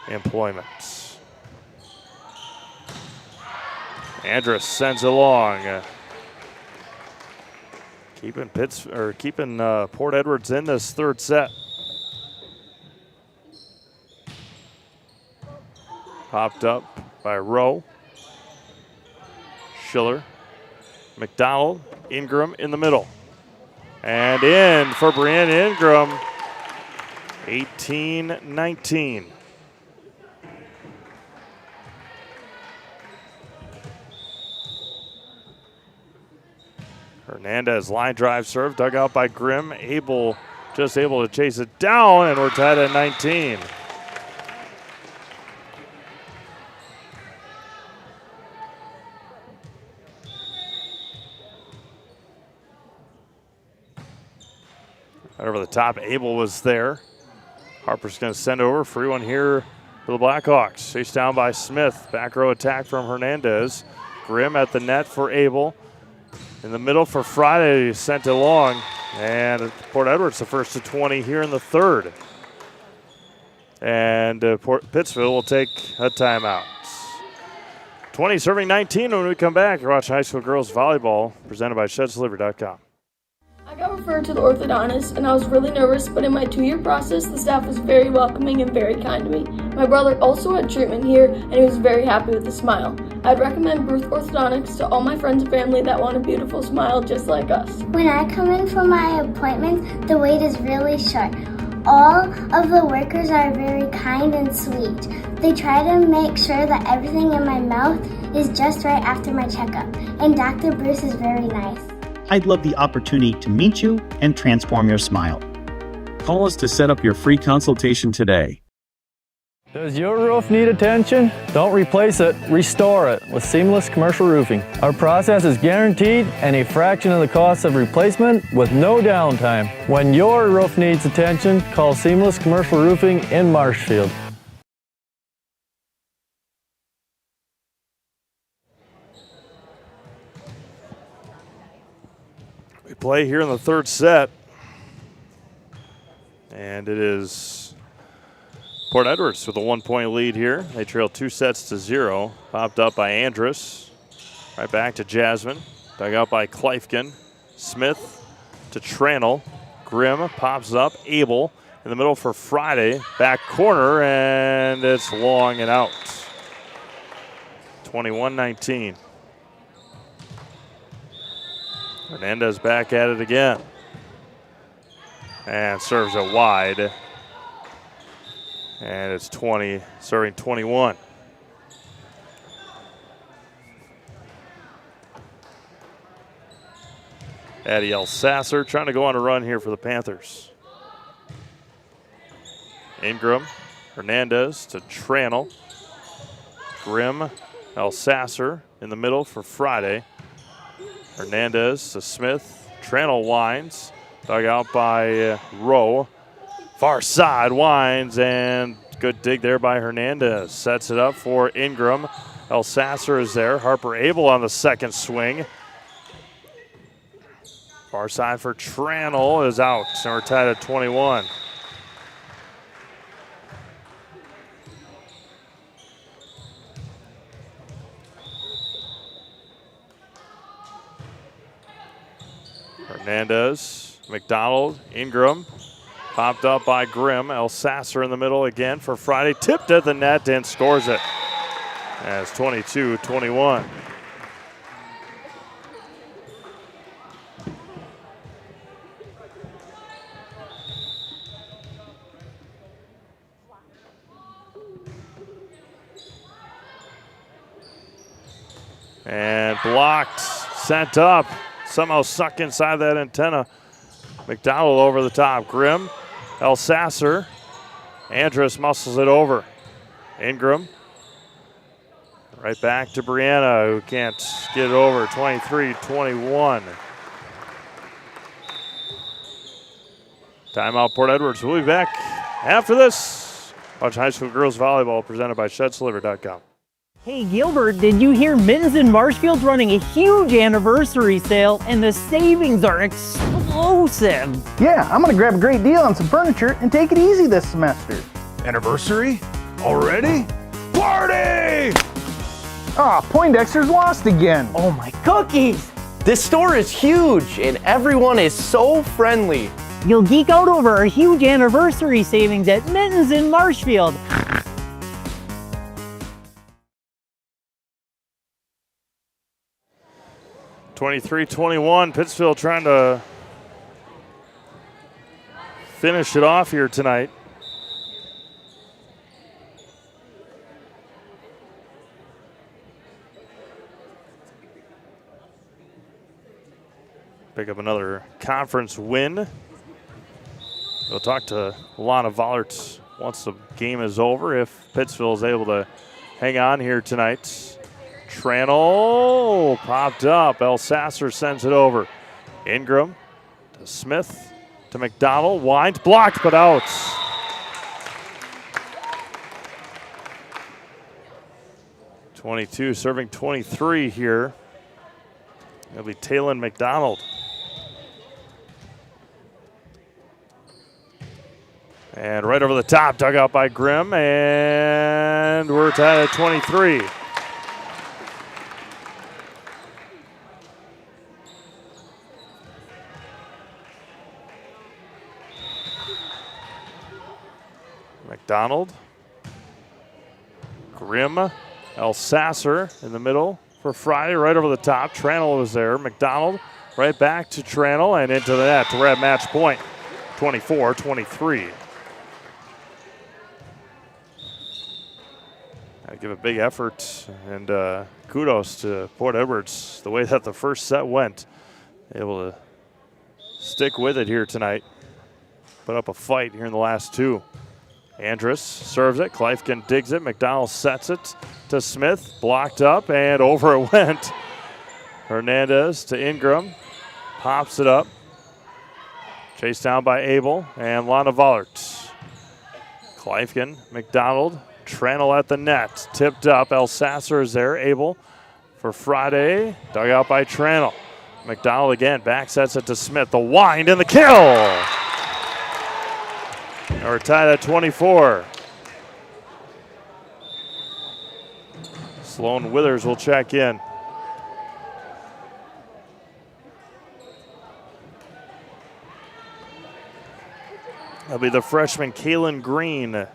Employment. Andrus sends it along. Keeping Port Edwards in this third set. Popped up by Rowe. Schiller. McDonald. Ingram in the middle. And in for Brianna Ingram. 18-19. Hernandez line drive serve, dug out by Grimm. Just able to chase it down, and we're tied at 19. Right over the top, Abel was there. Harper's going to send over, free one here for the Blackhawks. Chased down by Smith. Back row attack from Hernandez. Grimm at the net for Abel. In the middle for Friday, sent it long. And Port Edwards the first to 20 here in the third. And Pittsville will take a timeout. 20 serving 19 when we come back. You're watching high school girls volleyball presented by ShedsDelivery.com.
I got referred to the orthodontist and I was really nervous, but in my 2-year process, the staff was very welcoming and very kind to me. My brother also had treatment here and he was very happy with the smile. I'd recommend Bruce Orthodontics to all my friends and family that want a beautiful smile just like us.
When I come in for my appointment, the wait is really short. All of the workers are very kind and sweet. They try to make sure that everything in my mouth is just right after my checkup, and Dr. Bruce is very nice.
I'd love the opportunity to meet you and transform your smile.
Call us to set up your free consultation today.
Does your roof need attention? Don't replace it, restore it with Seamless Commercial Roofing. Our process is guaranteed and a fraction of the cost of replacement with no downtime. When your roof needs attention, call Seamless Commercial Roofing in Marshfield.
We play here in the third set. And it is Port Edwards with a 1-point lead here. They trail 2-0. Popped up by Andrus. Right back to Jasmine. Dug out by Kleifkin. Smith to Tranel. Grimm pops up. Abel in the middle for Friday. Back corner, and it's long and out. 21-19. Hernandez back at it again. And serves it wide. And it's 20, serving 21. Addie Elsasser trying to go on a run here for the Panthers. Ingram, Hernandez to Tranel. Grimm, Elsasser in the middle for Friday. Hernandez to Smith. Tranel winds. Dug out by Rowe. Far side winds, and good dig there by Hernandez. Sets it up for Ingram. Elsasser is there. Harper Abel on the second swing. Far side for Tranel is out, and we're tied at 21. Hernandez, McDonald, Ingram. Popped up by Grimm. Elsasser in the middle again for Friday. Tipped at the net and scores it. As 22-21. And blocked, sent up. Somehow stuck inside that antenna. McDonald over the top. Grimm, Elsasser. Andrus muscles it over. Ingram. Right back to Brianna, who can't get it over. 23-21. Timeout, Port Edwards. We'll be back after this. Watch high school girls volleyball presented by ShedsDelivery.com.
Hey Gilbert, did you hear Mittens in Marshfield's running a huge anniversary sale and the savings are explosive?
Yeah, I'm gonna grab a great deal on some furniture and take it easy this semester.
Anniversary? Already? Party!
Ah, Poindexter's lost again.
Oh my cookies!
This store is huge and everyone is so friendly.
You'll geek out over our huge anniversary savings at Mittens in Marshfield.
23-21, Pittsville trying to finish it off here tonight. Pick up another conference win. We'll talk to Lana Vollert once the game is over if Pittsville is able to hang on here tonight. Tranel popped up. El Sasser sends it over. Ingram to Smith to McDonald. Winds blocked but out. .22 serving 23 here. It'll be Talon McDonald. And right over the top, dug out by Grimm, and we're tied at 23. McDonald, Grimm, El Sasser in the middle for Friday, right over the top. Tranel was there. McDonald right back to Tranel and into the net. We're at match point, 24-23. I give a big effort and kudos to Port Edwards, the way that the first set went. Able to stick with it here tonight. Put up a fight here in the last two. Andrus serves it. Kleifkin digs it. McDonald sets it to Smith. Blocked up and over it went. Hernandez to Ingram. Pops it up. Chased down by Abel and Lana Vollert. Kleifkin, McDonald. Tranel at the net. Tipped up. El Sasser is there. Abel for Friday. Dug out by Tranel. McDonald again. Back sets it to Smith. The wind and the kill. And we're tied at 24. Sloan Withers will check in. That'll be the freshman Kaylin Green.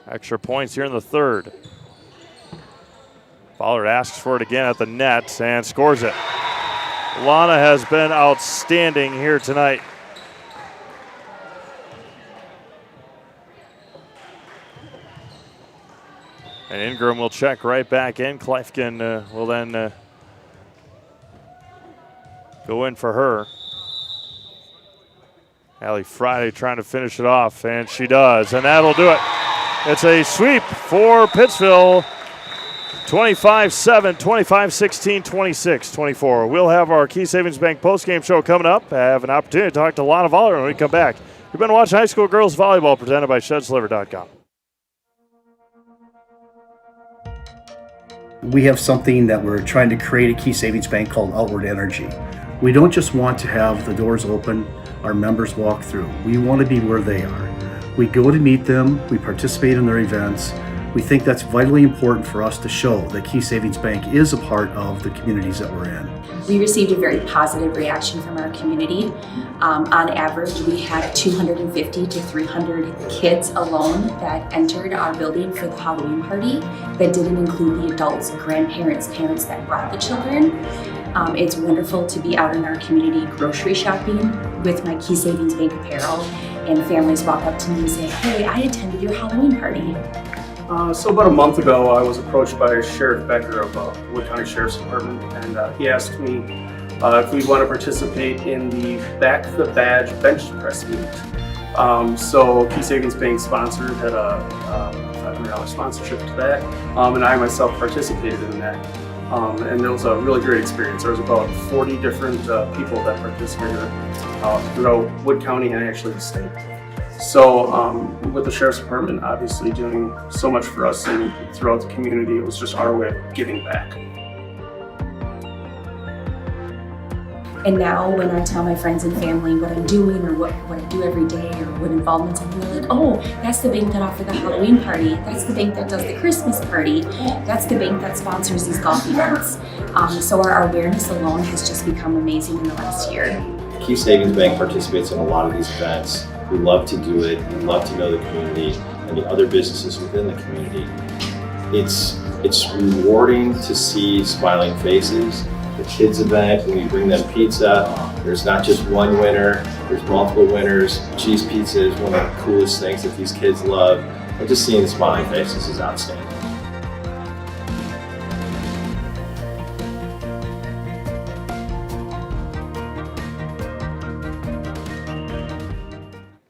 Extra points here in the third. Pollard asks for it again at the net and scores it. Lana has been outstanding here tonight. And Ingram will check right back in. Kleifkin will then go in for her. Allie Friday trying to finish it off, and she does, and that'll do it. It's a sweep for Pittsville. 25-7, 25-16, 26-24. We'll have our Key Savings Bank postgame show coming up. I have an opportunity to talk to Lana Vollert when we come back. You've been watching high school girls volleyball presented by ShedsLiver.com.
We have something that we're trying to create at Key Savings Bank called Outward Energy. We don't just want to have the doors open, our members walk through. We want to be where they are. We go to meet them, we participate in their events. We think that's vitally important for us to show that Key Savings Bank is a part of the communities that we're in.
We received a very positive reaction from our community. On average, we had 250 to 300 kids alone that entered our building for the Halloween party. That didn't include the adults, grandparents, parents that brought the children. It's wonderful to be out in our community grocery shopping with my Key Savings Bank apparel, and families walk up to me and say, "Hey, I attended your Halloween party."
So about a month ago, I was approached by Sheriff Becker of Wood County Sheriff's Department, and he asked me if we'd want to participate in the Back the Badge bench press meet. So Key Savings Bank sponsored, had a $500 sponsorship to that, and I myself participated in that. And it was a really great experience. There was about 40 different people that participated throughout Wood County and actually the state. So with the Sheriff's Department obviously doing so much for us and throughout the community, it was just our way of giving back.
And now when I tell my friends and family what I'm doing or what I do every day or what involvements I'm doing, they're like, "Oh, that's the bank that offered the Halloween party. That's the bank that does the Christmas party. That's the bank that sponsors these golf events." So our awareness alone has just become amazing in the last year.
Key Savings Bank participates in a lot of these events. We love to do it. We love to know the community and the other businesses within the community. It's It's rewarding to see smiling faces. The kids event, when you bring them pizza, there's not just one winner, there's multiple winners. Cheese pizza is one of the coolest things that these kids love. And just seeing the smiling faces is outstanding.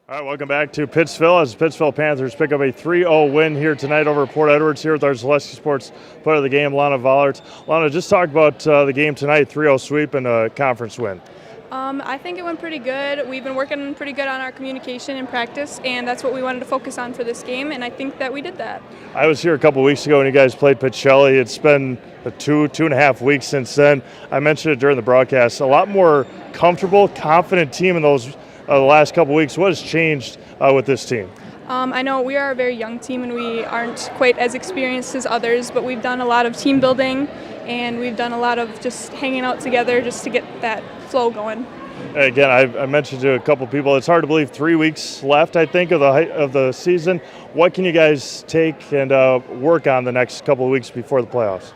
All right, welcome back to Pittsville as the Pittsville Panthers pick up a 3-0 win here tonight over Port Edwards here with our Zaleski Sports player of the game, Lana Vollert. Lana, just talk about the game tonight, 3-0 sweep and a conference win.
I think it went pretty good. We've been working pretty good on our communication in practice, and that's what we wanted to focus on for this game, and I think that we did that.
I was here a couple weeks ago when you guys played Pittsville. It's been two and a half weeks since then. I mentioned it during the broadcast. A lot more comfortable, confident team in those the last couple weeks. What has changed with this team?
I know we are a very young team and we aren't quite as experienced as others, but we've done a lot of team building and we've done a lot of just hanging out together just to get that flow going.
Again, I mentioned to a couple people, it's hard to believe 3 weeks left, I think, of the season. What can you guys take and work on the next couple of weeks before the playoffs?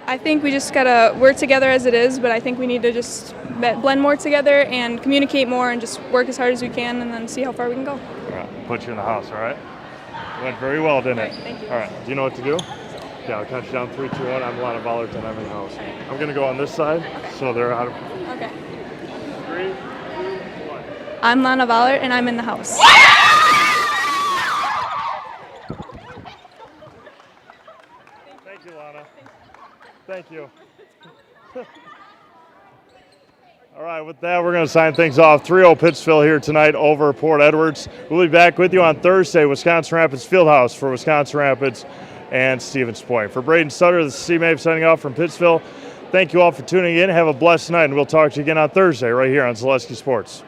I think we just got to work together as it is, but I think we need to just blend more together and communicate more and just work as hard as we can and then see how far we can go.
All right, put you in the house, all right? It went very well, didn't it?
Thank you.
All right, do you know what to do? Yeah, I'll count you down 3, 2, 1. I'm Lana Vollert and I'm in the house. I'm going to go on this side, so they're out of...
Okay.
3, 2, 1.
I'm Lana Vollert and I'm in the house.
Thank you, Lana. Thank you. All right, with that, we're going to sign things off. 3-0 Pittsville here tonight over Port Edwards. We'll be back with you on Thursday, Wisconsin Rapids Fieldhouse for Wisconsin Rapids and Stevens Point. For Braden Sutter, this is C-Mape signing off from Pittsville. Thank you all for tuning in. Have a blessed night, and we'll talk to you again on Thursday right here on Zaleski Sports.